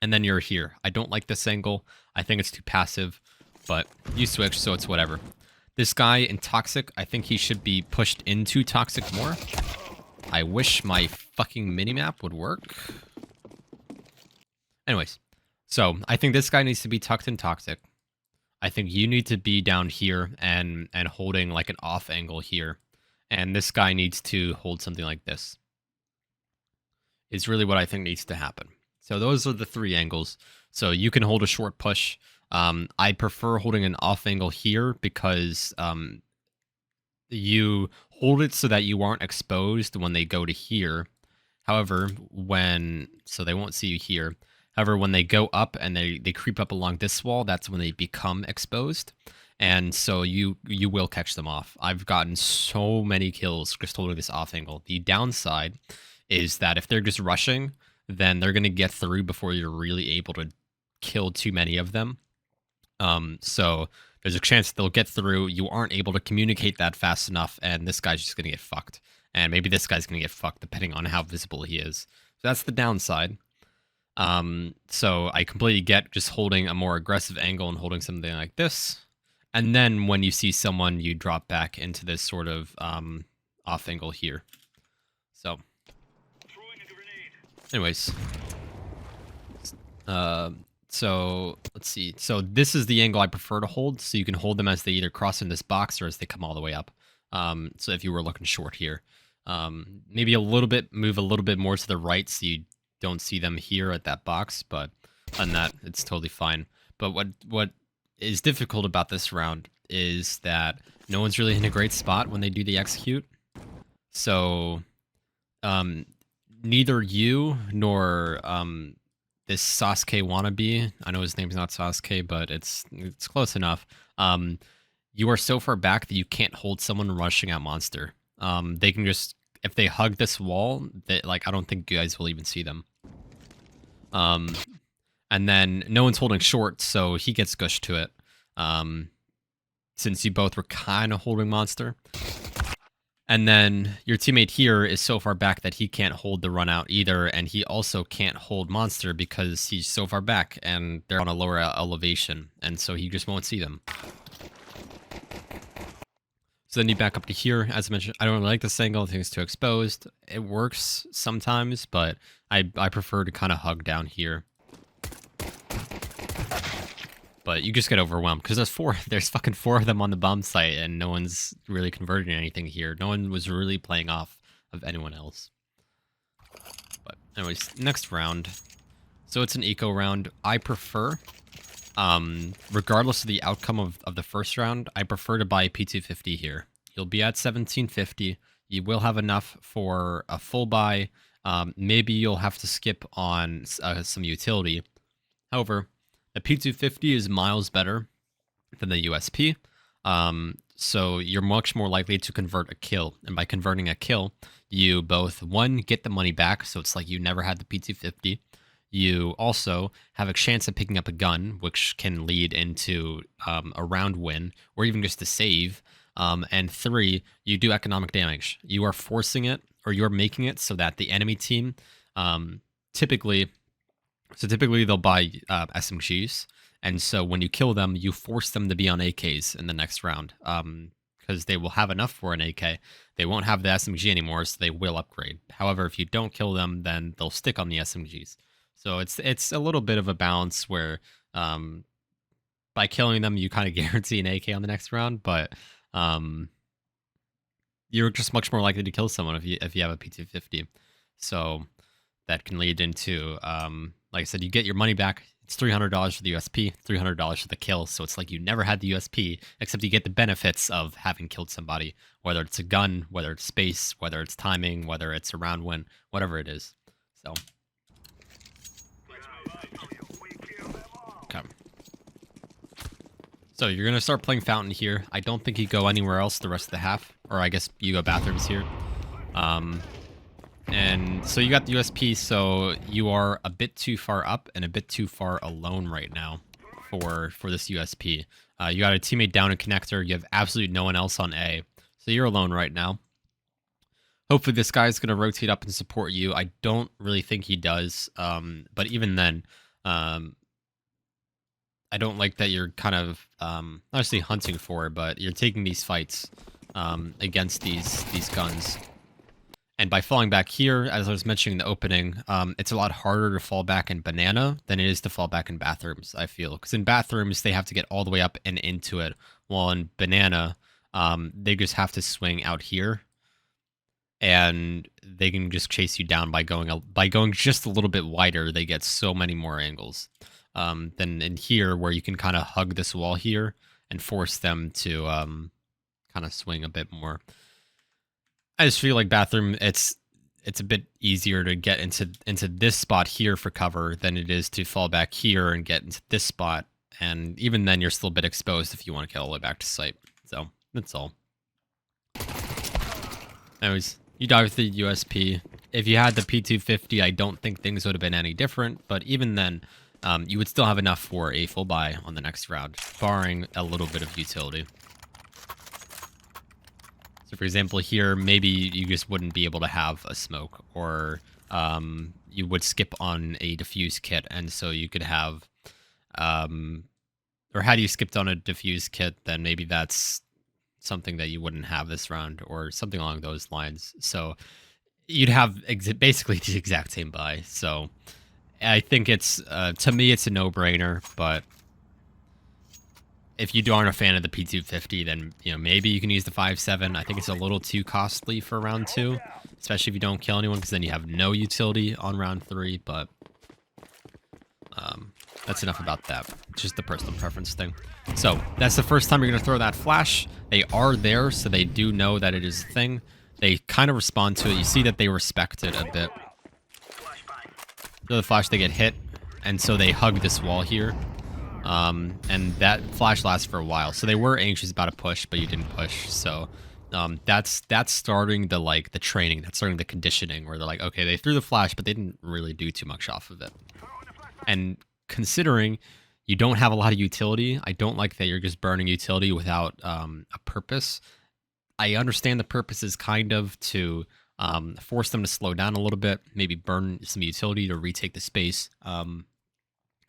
And then you're here. I don't like this angle. I think it's too passive, but you switch, so it's whatever. This guy in Toxic, I think he should be pushed into Toxic more. I wish my fucking minimap would work. Anyways, so I think this guy needs to be tucked in Toxic. I think you need to be down here and holding like an off angle here. And this guy needs to hold something like this. Is really what I think needs to happen. So those are the 3 angles. So you can hold a short push. I prefer holding an off angle here because you hold it so that you aren't exposed when they go to here. However, so they won't see you here. However, when they go up and they creep up along this wall, that's when they become exposed. And so you will catch them off. I've gotten so many kills just holding this off angle. The downside is that if they're just rushing, then they're going to get through before you're really able to kill too many of them. So there's a chance they'll get through. You aren't able to communicate that fast enough, and this guy's just going to get fucked. And maybe this guy's going to get fucked depending on how visible he is. So that's the downside. So I completely get just holding a more aggressive angle and holding something like this. And then when you see someone, you drop back into this sort of off angle here. So, anyways, so let's see. So this is the angle I prefer to hold. So you can hold them as they either cross in this box or as they come all the way up. So if you were looking short here, maybe move a little bit more to the right so you don't see them here at that box. But on that, it's totally fine. But what is difficult about this round is that no one's really in a great spot when they do the execute. So neither you nor this Sasuke wannabe, I know his name's not Sasuke, but it's close enough. You are so far back that you can't hold someone rushing at monster. They can just, if they hug this wall, I don't think you guys will even see them. And then no one's holding short, so he gets gushed to it. Since you both were kind of holding monster. And then your teammate here is so far back that he can't hold the run out either, and he also can't hold monster because he's so far back and they're on a lower elevation, and so he just won't see them. So then you back up to here. As I mentioned, I don't really like this angle. I think it's too exposed. It works sometimes, but I prefer to kind of hug down here. But you just get overwhelmed because there's fucking 4 of them on the bomb site and no one's really converting anything here. No one was really playing off of anyone else. But anyways, next round. So it's an eco round. I prefer, regardless of the outcome of the first round, I prefer to buy P250 here. You'll be at 1750. You will have enough for a full buy. Maybe you'll have to skip on some utility. However, the P250 is miles better than the USP, so you're much more likely to convert a kill. And by converting a kill, you both, one, get the money back, so it's like you never had the P250. You also have a chance of picking up a gun, which can lead into a round win, or even just a save. And 3, you do economic damage. You are forcing it, or you're making it so that the enemy team typically they'll buy SMGs, and so when you kill them, you force them to be on AKs in the next round, because they will have enough for an AK. They won't have the SMG anymore, so they will upgrade. However, if you don't kill them, then they'll stick on the SMGs. So it's a little bit of a balance where by killing them, you kind of guarantee an AK on the next round, but you're just much more likely to kill someone if you have a P250. So that can lead into, like I said, you get your money back. It's $300 for the USP, $300 for the kill. So it's like you never had the USP, except you get the benefits of having killed somebody, whether it's a gun, whether it's space, whether it's timing, whether it's a round win, whatever it is. So. Okay. So you're going to start playing Fountain here. I don't think you go anywhere else the rest of the half, or I guess you go bathrooms here. And so you got the USP, so you are a bit too far up and a bit too far alone right now for this USP. You got a teammate down in connector. You have absolutely no one else on A. So you're alone right now. Hopefully this guy is going to rotate up and support you. I don't really think he does. But even then, I don't like that you're kind of, not necessarily hunting for it, but you're taking these fights against these guns. And by falling back here, as I was mentioning in the opening, it's a lot harder to fall back in Banana than it is to fall back in Bathrooms, I feel. Because in Bathrooms, they have to get all the way up and into it. While in Banana, they just have to swing out here. And they can just chase you down by going just a little bit wider. They get so many more angles than in here, where you can kind of hug this wall here and force them to kind of swing a bit more. I just feel like Bathroom, it's it's a bit easier to get into this spot here for cover than it is to fall back here and get into this spot. And even then, you're still a bit exposed if you want to get all the way back to site. So that's all. Anyways, you die with the USP. If you had the P250, I don't think things would have been any different. But even then, you would still have enough for a full buy on the next round, barring a little bit of utility. So for example, here, maybe you just wouldn't be able to have a smoke, or you would skip on a diffuse kit, and so you could have, or had you skipped on a diffuse kit, then maybe that's something that you wouldn't have this round, or something along those lines. So you'd have basically the exact same buy. So I think it's, to me, it's a no-brainer, but if you aren't a fan of the P250, then, you know, maybe you can use the 5.7. I think it's a little too costly for round 2, especially if you don't kill anyone, because then you have no utility on round 3, but that's enough about that. It's just the personal preference thing. So that's the first time you're going to throw that flash. They are there, so they do know that it is a thing. They kind of respond to it. You see that they respect it a bit. So the flash, they get hit, and so they hug this wall here. And that flash lasts for a while. So they were anxious about a push, but you didn't push. So that's starting the training. That's starting the conditioning, where they're like, okay, they threw the flash, but they didn't really do too much off of it. And considering you don't have a lot of utility, I don't like that you're just burning utility without a purpose. I understand the purpose is kind of to force them to slow down a little bit, maybe burn some utility to retake the space.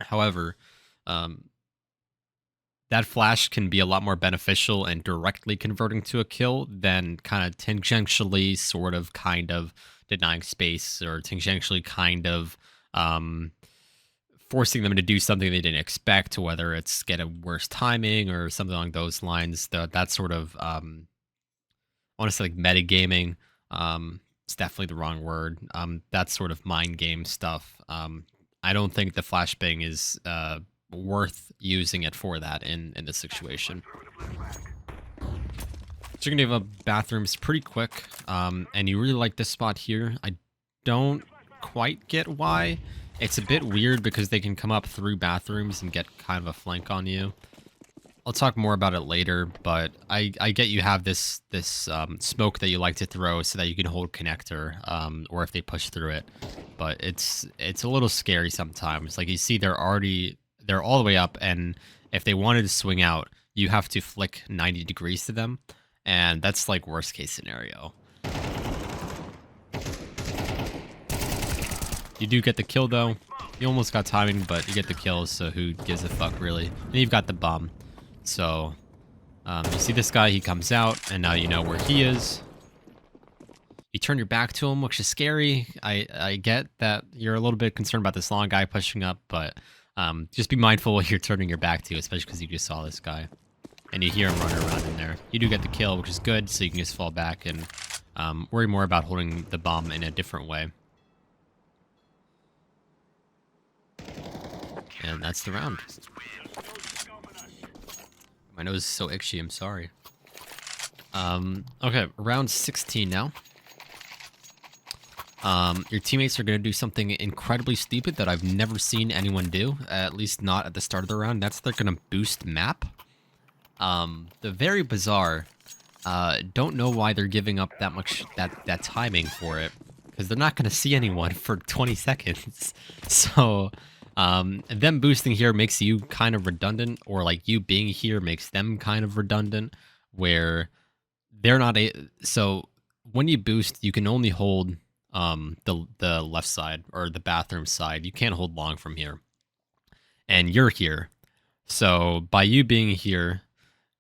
However, that flash can be a lot more beneficial and directly converting to a kill than kind of tangentially sort of kind of denying space, or tangentially kind of forcing them to do something they didn't expect, whether it's get a worse timing or something along those lines. That sort of, I want to say like metagaming. It's definitely the wrong word. That sort of mind game stuff. I don't think the flashbang is worth using it for that in this situation. So you're gonna give up bathrooms pretty quick, and you really like this spot here. I don't quite get why. It's a bit weird because they can come up through bathrooms and get kind of a flank on you. I'll talk more about it later, but I get you have this smoke that you like to throw so that you can hold connector, or if they push through it. But it's a little scary sometimes. Like, you see they're all the way up, and if they wanted to swing out, you have to flick 90 degrees to them, and that's like worst case scenario. You do get the kill though. You almost got timing, but you get the kill, so who gives a fuck really? And you've got the bomb. So, you see this guy, he comes out, and now you know where he is. You turn your back to him, which is scary. I get that you're a little bit concerned about this long guy pushing up, but just be mindful what you're turning your back to, especially because you just saw this guy. And you hear him running around in there. You do get the kill, which is good, so you can just fall back and worry more about holding the bomb in a different way. And that's the round. My nose is so itchy, I'm sorry. Okay, round 16 now. Your teammates are going to do something incredibly stupid that I've never seen anyone do, at least not at the start of the round. That's they're going to boost map. The very bizarre. Don't know why they're giving up that much, that timing for it, because they're not going to see anyone for 20 seconds. So, them boosting here makes you kind of redundant, or like you being here makes them kind of redundant, where they're not so when you boost, you can only hold the left side or the bathroom side. You can't hold long from here, and you're here. So by you being here,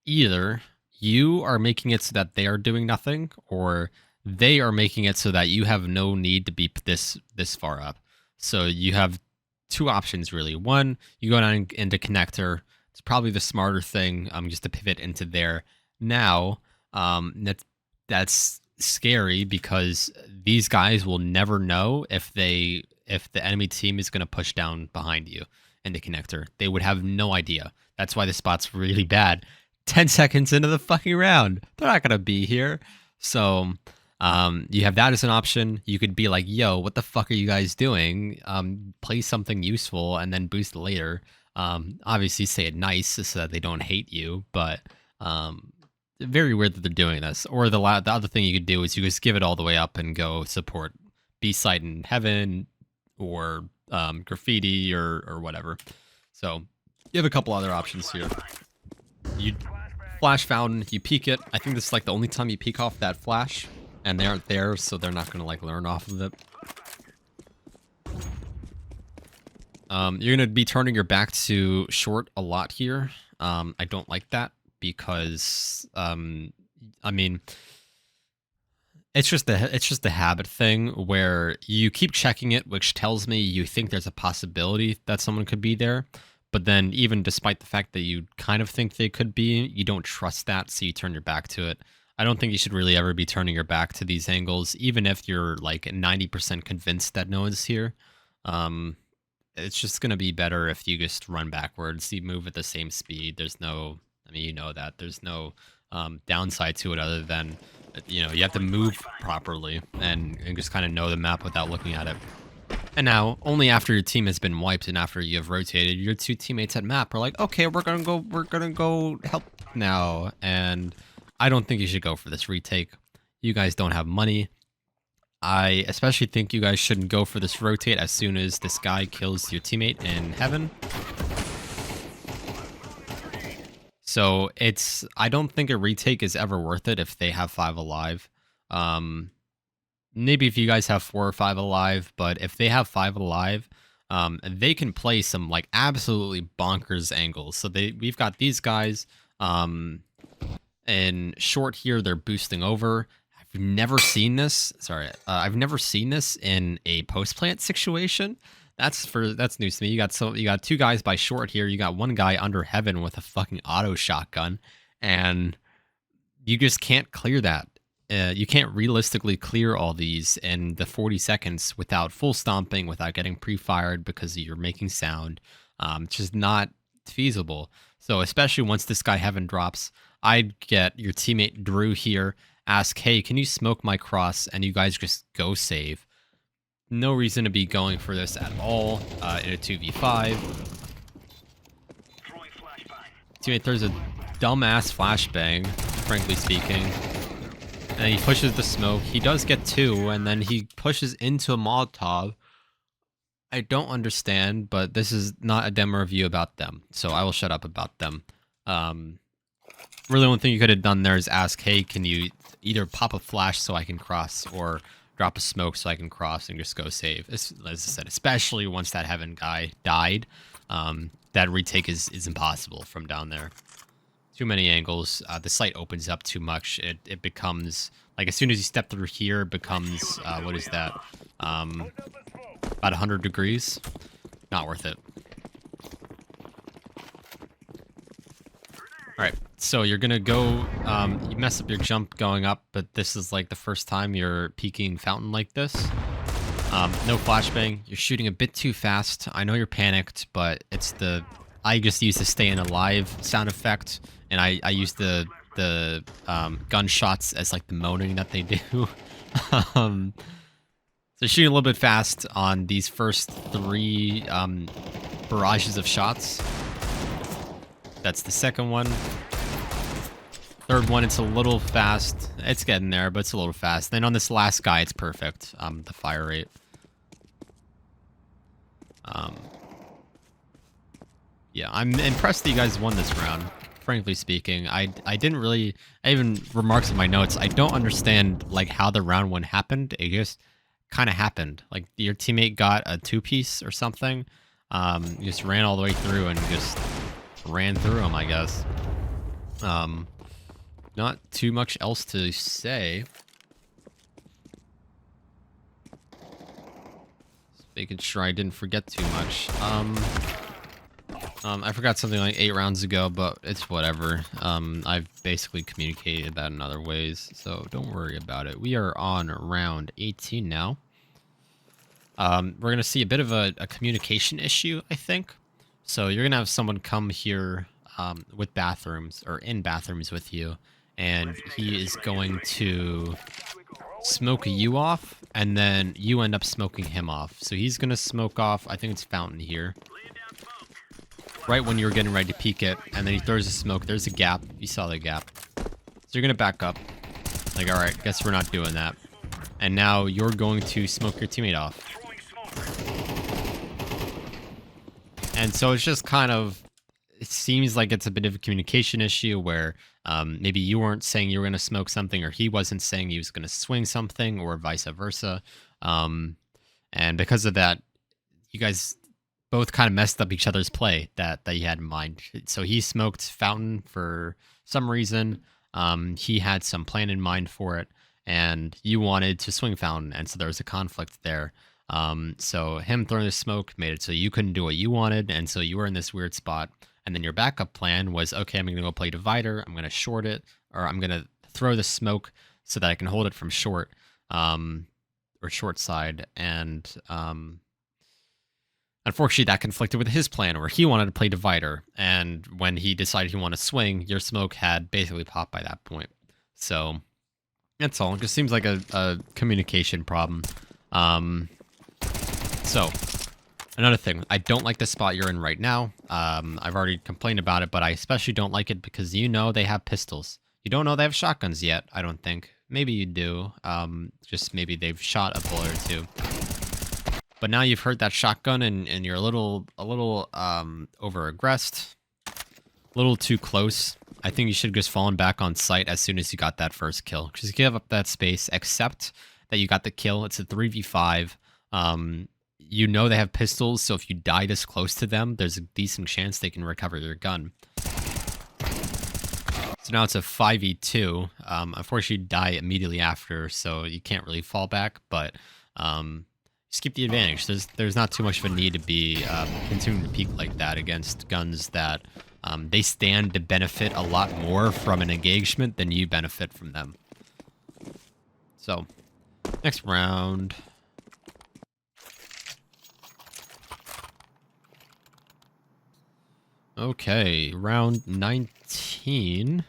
either you are making it so that they are doing nothing, or they are making it so that you have no need to be this far up. So you have two options really. One, you go down into connector. It's probably the smarter thing, just to pivot into there. Now, that's scary because these guys will never know if the enemy team is going to push down behind you in the connector. They would have no idea. That's why this spot's really bad. 10 seconds into the fucking round, they're not going to be here. So You have that as an option. You could be like, yo, what the fuck are you guys doing? Play something useful and then boost later. Obviously say it nice so that they don't hate you, but very weird that they're doing this. Or the other thing you could do is you just give it all the way up and go support B-side in heaven or graffiti or whatever. So you have a couple other options here. You flash fountain, you peek it. I think this is like the only time you peek off that flash, and they aren't there, so they're not gonna like learn off of it. You're gonna be turning your back to short a lot here. I don't like that because I mean, it's just the habit thing where you keep checking it, which tells me you think there's a possibility that someone could be there. But then even despite the fact that you kind of think they could be, you don't trust that, so you turn your back to it. I don't think you should really ever be turning your back to these angles, even if you're like 90% convinced that no one's here. It's just going to be better if you just run backwards. You move at the same speed. There's no, I mean, you know that. There's no downside to it other than, you know, you have to move properly and just kind of know the map without looking at it. And now, only after your team has been wiped and after you have rotated, your two teammates at map are like, okay, we're gonna go help now. And I don't think you should go for this retake. You guys don't have money. I especially think you guys shouldn't go for this rotate as soon as this guy kills your teammate in heaven. So I don't think a retake is ever worth it if they have 5 alive. Maybe if you guys have 4 or 5 alive, but if they have 5 alive, they can play some like absolutely bonkers angles. So we've got these guys in short here. They're boosting over. I've never seen this. Sorry, I've never seen this in a post plant situation. That's news to me. You got 2 guys by short here. You got 1 guy under heaven with a fucking auto shotgun, and you just can't clear that. You can't realistically clear all these in the 40 seconds without full stomping, without getting pre-fired because you're making sound. It's just not feasible. So especially once this guy heaven drops, I'd get your teammate Drew here, ask, hey, can you smoke my cross? And you guys just go save. No reason to be going for this at all in a 2v5. Teammate throws a dumbass flashbang, frankly speaking. And he pushes the smoke. He does get 2, and then he pushes into a molotov. I don't understand, but this is not a demo review about them, so I will shut up about them. Really, one thing you could have done there is ask, hey, can you either pop a flash so I can cross, or drop a smoke so I can cross and just go save. As I said, especially once that heaven guy died, that retake is impossible from down there. Too many angles. The site opens up too much. It becomes like as soon as you step through here, it becomes what is that? About 100 degrees. Not worth it. All right, so you're gonna go. You mess up your jump going up, but this is like the first time you're peeking fountain like this. No flashbang. You're shooting a bit too fast. I know you're panicked, but it's I just use the staying alive sound effect, and I use the gunshots as like the moaning that they do. So shooting a little bit fast on these first 3 barrages of shots. That's the second one. Third one, it's a little fast. It's getting there, but it's a little fast. Then on this last guy, it's perfect. The fire rate. Yeah, I'm impressed that you guys won this round. Frankly speaking, I even remarks in my notes. I don't understand like how the round 1 happened. It just kind of happened. Like your teammate got a 2-piece or something. You just ran all the way through and just ran through them, I guess. Not too much else to say. Just making sure I didn't forget too much. I forgot something like 8 rounds ago, but it's whatever. I've basically communicated that in other ways, so don't worry about it. We are on round 18 now. We're going to see a bit of a communication issue, I think. So you're going to have someone come here with bathrooms, or in bathrooms with you, and he is going to smoke you off, and then you end up smoking him off. So he's going to smoke off, I think it's Fountain here, right when you're getting ready to peek it, and then he throws a smoke. There's a gap. You saw the gap. So you're going to back up. Like, all right, guess we're not doing that. And now you're going to smoke your teammate off. And so it's just kind of, it seems like it's a bit of a communication issue where maybe you weren't saying you were going to smoke something, or he wasn't saying he was going to swing something, or vice versa. And because of that, you guys both kind of messed up each other's play that you had in mind. So he smoked Fountain for some reason. He had some plan in mind for it, and you wanted to swing Fountain, and so there was a conflict there. So him throwing the smoke made it so you couldn't do what you wanted, and so you were in this weird spot. And then your backup plan was, okay, I'm going to go play Divider, I'm going to short it, or I'm going to throw the smoke so that I can hold it from short, or short side. And unfortunately, that conflicted with his plan, where he wanted to play Divider, and when he decided he wanted to swing, your smoke had basically popped by that point. So that's all. It just seems like a communication problem. So another thing, I don't like the spot you're in right now. I've already complained about it, but I especially don't like it because you know they have pistols. You don't know they have shotguns yet, I don't think. Maybe you do. Just maybe they've shot a bullet or two. But now you've heard that shotgun and you're a little over-aggressed. A little too close. I think you should have just fallen back on site as soon as you got that first kill. Just give up that space, accept that you got the kill. It's a 3v5. You know they have pistols, so if you die this close to them, there's a decent chance they can recover your gun. So now it's a 5v2. Unfortunately, you die immediately after, so you can't really fall back, but just keep the advantage. There's not too much of a need to be continuing to peek like that against guns that they stand to benefit a lot more from an engagement than you benefit from them. So, next round. Okay, round 19.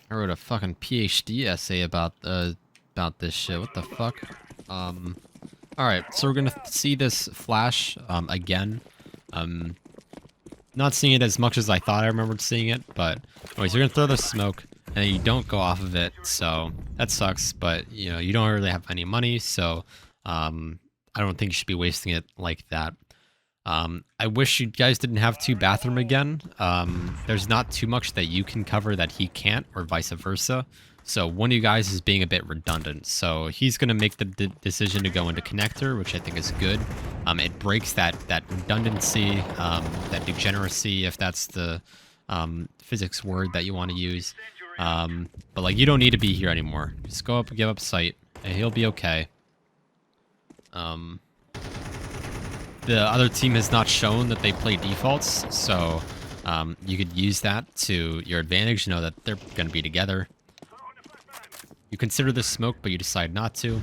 I wrote a fucking PhD essay about this shit. What the fuck? Alright, so we're gonna see this flash again. Not seeing it as much as I thought I remembered seeing it, but anyways, you're gonna throw the smoke and then you don't go off of it, so that sucks, but you know, you don't really have any money, so I don't think you should be wasting it like that. I wish you guys didn't have to bathroom again. There's not too much that you can cover that he can't, or vice versa. So one of you guys is being a bit redundant. So he's going to make the decision to go into connector, which I think is good. It breaks that redundancy, that degeneracy, if that's the physics word that you want to use. But like, you don't need to be here anymore. Just go up and give up sight, and he'll be okay. The other team has not shown that they play defaults, so you could use that to your advantage, know that they're going to be together. You consider this smoke, but you decide not to.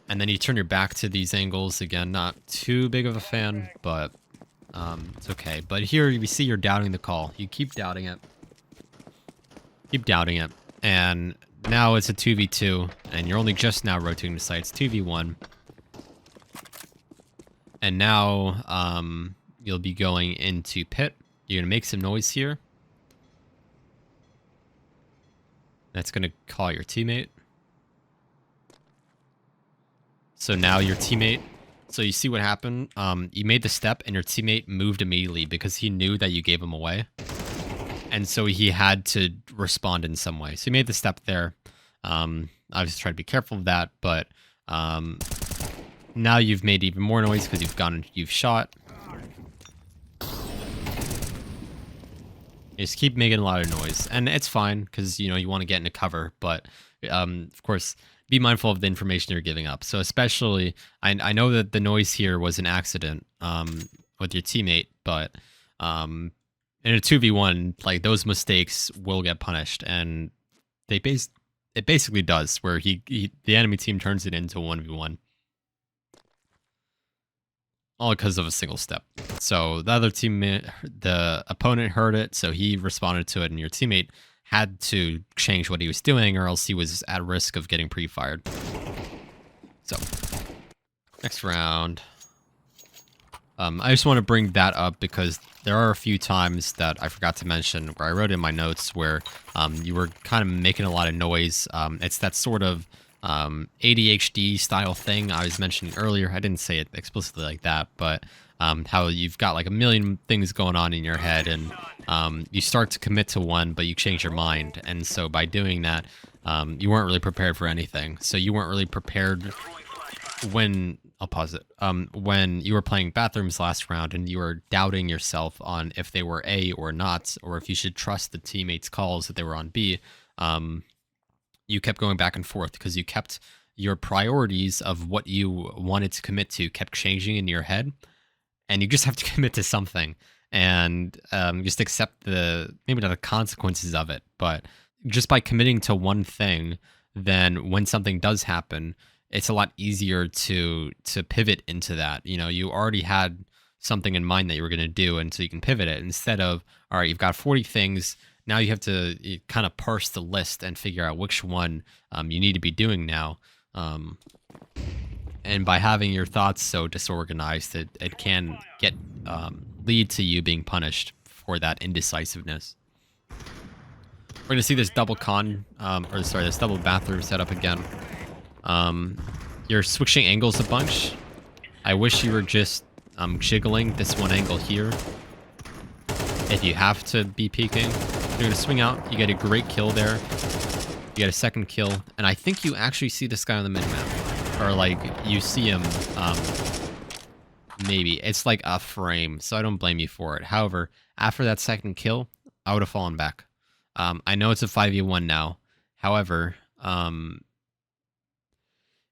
And then you turn your back to these angles. Again, not too big of a fan, but it's okay. But here we see you're doubting the call. You keep doubting it. Keep doubting it. And now it's a 2v2, and you're only just now rotating the sights. 2v1. And now you'll be going into pit. You're going to make some noise here. That's going to call your teammate. So now your teammate... So you see what happened? You made the step and your teammate moved immediately because he knew that you gave him away. And so he had to respond in some way. So he made the step there. Obviously try to be careful of that, but now you've made even more noise because you've shot. You just keep making a lot of noise, and it's fine because you know you want to get into cover, but of course be mindful of the information you're giving up. So especially, I know that the noise here was an accident with your teammate, but in a 2v1, like those mistakes will get punished, and it basically does, where the enemy team turns it into a 1v1. All because of a single step. So the other teammate, the opponent heard it, so he responded to it, and your teammate had to change what he was doing, or else he was at risk of getting pre-fired. So, next round. I just want to bring that up because there are a few times that I forgot to mention where I wrote in my notes where you were kind of making a lot of noise. It's that sort of ADHD style thing I was mentioning earlier. I didn't say it explicitly like that, but how you've got like a million things going on in your head, and you start to commit to one, but you change your mind. And so by doing that, you weren't really prepared for anything. So you weren't really prepared when, I'll pause it, when you were playing bathrooms last round and you were doubting yourself on if they were A or not, or if you should trust the teammates' calls that they were on B, you kept going back and forth because you kept your priorities of what you wanted to commit to kept changing in your head, and you just have to commit to something and just accept maybe not the consequences of it, but just by committing to one thing, then when something does happen, it's a lot easier to pivot into that. You know, you already had something in mind that you were going to do, and so you can pivot it instead of, all right, you've got 40 things. Now you have to kind of parse the list and figure out which one you need to be doing now. And by having your thoughts so disorganized, it can lead to you being punished for that indecisiveness. We're going to see this double this double bathroom setup again. You're switching angles a bunch. I wish you were just jiggling this one angle here. If you have to be peeking, you're going to swing out. You get a great kill there. You get a second kill. And I think you actually see this guy on the minimap. Or like, you see him, maybe. It's like a frame, so I don't blame you for it. However, after that second kill, I would have fallen back. I know it's a 5v1 now. However,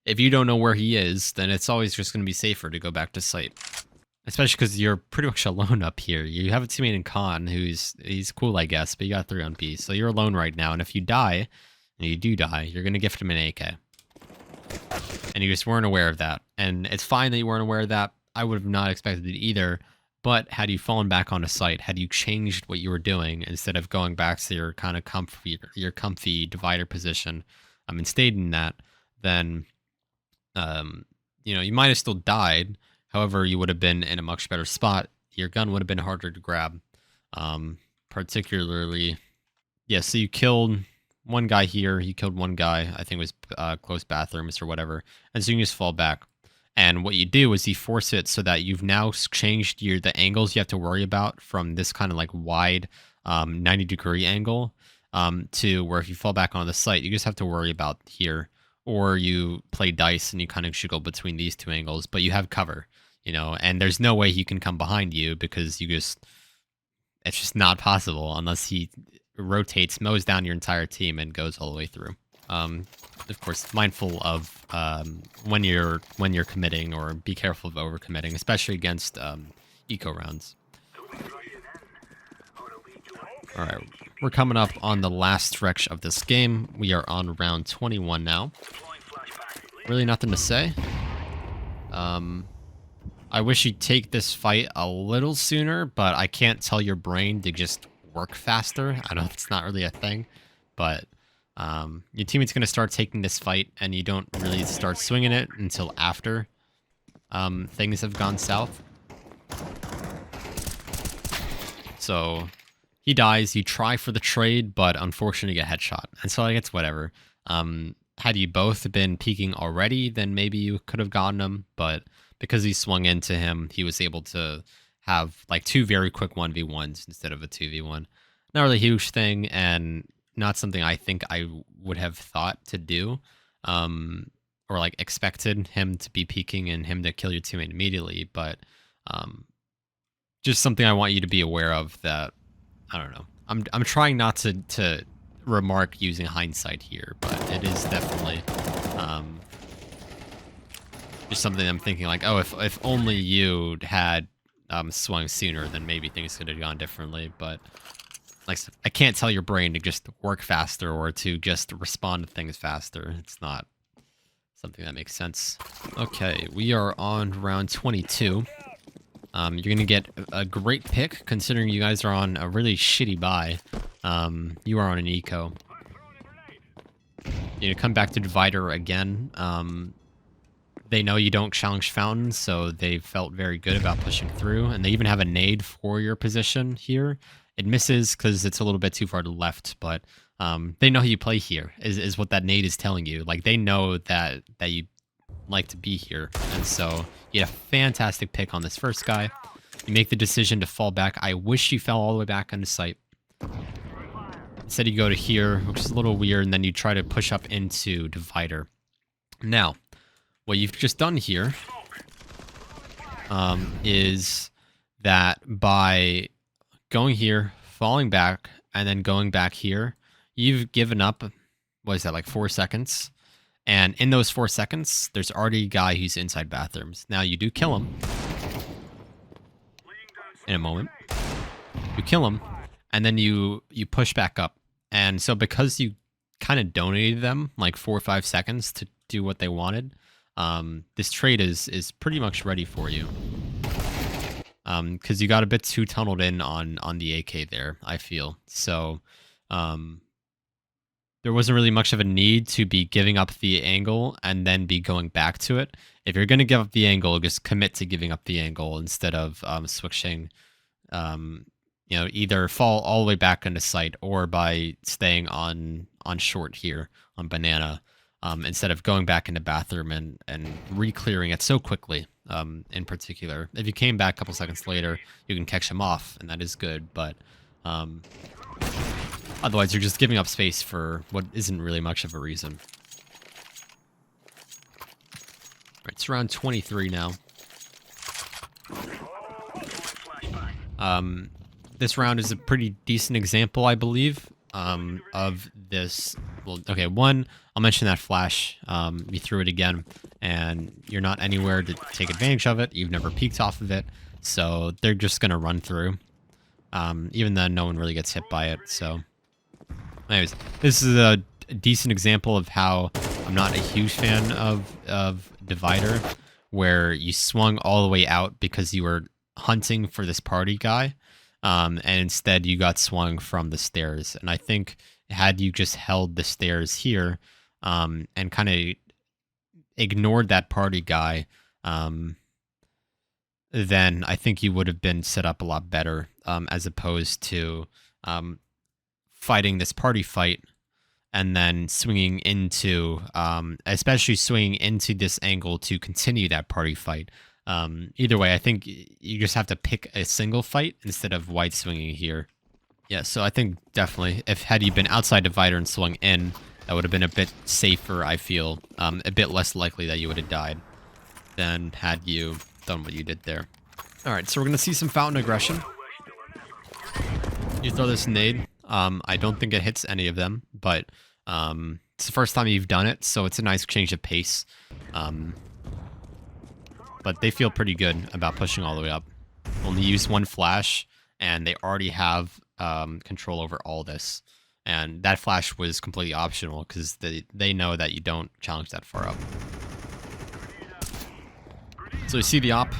if you don't know where he is, then it's always just going to be safer to go back to site. Especially because you're pretty much alone up here. You have a teammate in Con he's cool, I guess, but you got 3 on B. So you're alone right now, and if you die, and you do die, you're going to gift him an AK. And you just weren't aware of that. And it's fine that you weren't aware of that. I would have not expected it either. But had you fallen back onto site, had you changed what you were doing instead of going back to your kind of comfy divider position, and stayed in that, then you know, you might have still died. However, you would have been in a much better spot. Your gun would have been harder to grab. Particularly, yeah, so you killed one guy here. You killed one guy. I think it was close bathrooms or whatever. And so you can just fall back. And what you do is you force it so that you've now changed the angles you have to worry about from this kind of like wide 90-degree angle to where if you fall back on the site, you just have to worry about here. Or you play dice and you kind of jiggle between these two angles, but you have cover, you know, and there's no way he can come behind you because it's just not possible unless he rotates, mows down your entire team and goes all the way through. Of course, mindful of when you're committing, or be careful of overcommitting, especially against eco rounds. All right, we're coming up on the last stretch of this game. We are on round 21 now. Really nothing to say. I wish you'd take this fight a little sooner, but I can't tell your brain to just work faster. I know it's not really a thing, but your teammate's going to start taking this fight, and you don't really start swinging it until after things have gone south. So he dies, you try for the trade, but unfortunately get headshot. And so like, it's whatever. Had you both been peeking already, then maybe you could have gotten him, but because he swung into him, he was able to have like 2 very quick 1v1s instead of a 2v1. Not really a huge thing, and not something I think I would have thought to do, or like expected him to be peeking and him to kill your teammate immediately, but just something I want you to be aware of that, I don't know. I'm trying not to remark using hindsight here, but it is definitely just something I'm thinking like, oh, if only you had swung sooner, then maybe things could have gone differently. But like, I can't tell your brain to just work faster or to just respond to things faster. It's not something that makes sense. Okay, we are on round 22. You're going to get a great pick considering you guys are on a really shitty buy. You are on an eco. You know, come back to Divider again. They know you don't challenge fountains, so they felt very good about pushing through. And they even have a nade for your position here. It misses because it's a little bit too far to the left, but they know how you play here, is what that nade is telling you. Like, they know that you like to be here. And so you had a fantastic pick on this first guy. You make the decision to fall back. I wish you fell all the way back into sight. Instead, you go to here, which is a little weird, and then you try to push up into Divider. Now, what you've just done here is that by going here, falling back, and then going back here, you've given up, what is that, like 4 seconds? And in those 4 seconds, there's already a guy who's inside bathrooms. Now, you do kill him in a moment. You kill him, and then you push back up. And so because you kind of donated them like 4 or 5 seconds to do what they wanted, this trade is pretty much ready for you. Because you got a bit too tunneled in on the AK there, I feel. So there wasn't really much of a need to be giving up the angle and then be going back to it. If you're going to give up the angle, just commit to giving up the angle instead of switching. You know, either fall all the way back into sight or by staying on short here on banana. Instead of going back into bathroom and re-clearing it so quickly, in particular. If you came back a couple seconds later, you can catch him off, and that is good, but otherwise you're just giving up space for what isn't really much of a reason. All right, it's around 23 now. This round is a pretty decent example, I believe, of this. Well, okay, one, I'll mention that flash. You threw it again, and you're not anywhere to take advantage of it. You've never peeked off of it, so they're just going to run through. Even then, no one really gets hit by it, so... Anyways, this is a decent example of how I'm not a huge fan of Divider, where you swung all the way out because you were hunting for this party guy, and instead you got swung from the stairs. And I think had you just held the stairs here and kind of ignored that party guy, then I think you would have been set up a lot better, as opposed to fighting this party fight and then swinging into, especially swinging into this angle to continue that party fight. Either way, I think you just have to pick a single fight instead of wide swinging here. Yeah, so I think definitely, had you been outside Divider and swung in, that would have been a bit safer, I feel. A bit less likely that you would have died than had you done what you did there. Alright, so we're going to see some fountain aggression. You throw this nade. I don't think it hits any of them, but it's the first time you've done it, so it's a nice change of pace. But they feel pretty good about pushing all the way up. Only use one flash, and they already have control over all this. And that flash was completely optional because they know that you don't challenge that far up. So you see the op.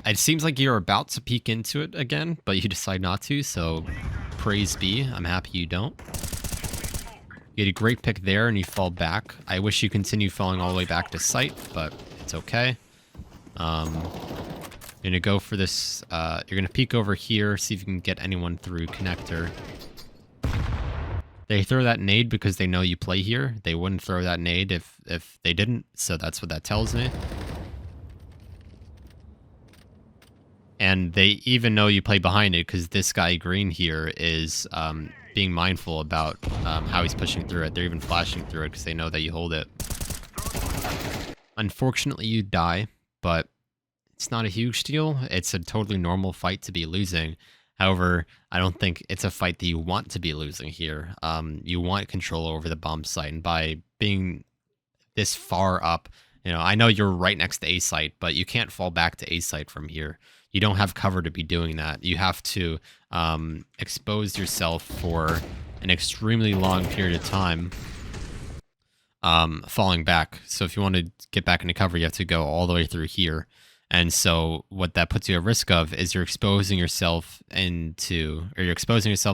It seems like you're about to peek into it again, but you decide not to, so praise be. I'm happy you don't. You get a great pick there, and you fall back. I wish you continue falling all the way back to sight, but it's okay. You're gonna go for this, you're gonna peek over here, see if you can get anyone through connector. They throw that nade because they know you play here. They wouldn't throw that nade if they didn't, so that's what that tells me. And they even know you play behind it because this guy green here is being mindful about how he's pushing through it. They're even flashing through it because they know that you hold it. Unfortunately, you die, but it's not a huge deal. It's a totally normal fight to be losing. However, I don't think it's a fight that you want to be losing here. You want control over the bomb site, and by being this far up, you know, I know you're right next to A site, but you can't fall back to A site from here. You don't have cover to be doing that. You have to expose yourself for an extremely long period of time falling back. So if you want to get back into cover, you have to go all the way through here. And so what that puts you at risk of is you're exposing yourself to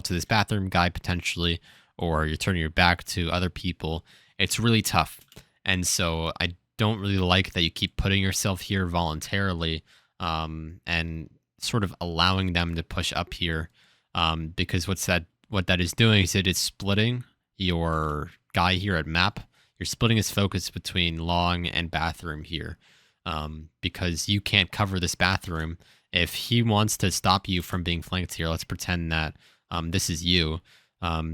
this bathroom guy potentially, or you're turning your back to other people. It's really tough. And so I don't really like that you keep putting yourself here voluntarily, and sort of allowing them to push up here, because what that is doing is it is splitting your guy here at map. You're splitting his focus between long and bathroom here, because you can't cover this bathroom. If he wants to stop you from being flanked here, let's pretend that this is you.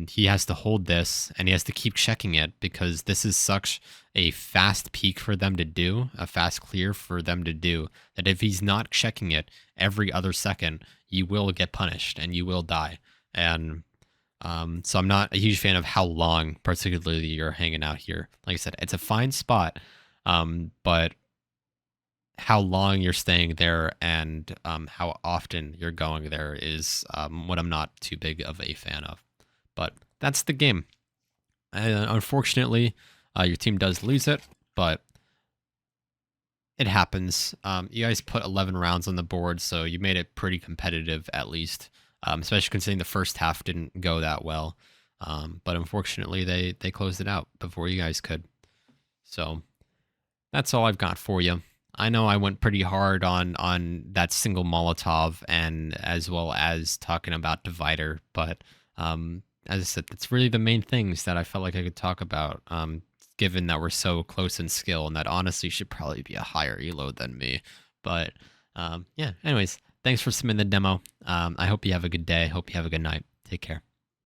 He has to hold this and he has to keep checking it because this is such a fast peak for them to do, a fast clear for them to do, that if he's not checking it every other second, you will get punished and you will die. And so I'm not a huge fan of how long, particularly, you're hanging out here. Like I said, it's a fine spot, but how long you're staying there and how often you're going there is what I'm not too big of a fan of. But that's the game. Unfortunately, your team does lose it, but it happens. You guys put 11 rounds on the board, so you made it pretty competitive at least, especially considering the first half didn't go that well. But unfortunately, they closed it out before you guys could. So that's all I've got for you. I know I went pretty hard on that single Molotov and as well as talking about Divider, but as I said, that's really the main things that I felt like I could talk about. Given that we're so close in skill, and that honestly should probably be a higher elo than me. But yeah, anyways, thanks for submitting the demo. I hope you have a good day. Hope you have a good night. Take care.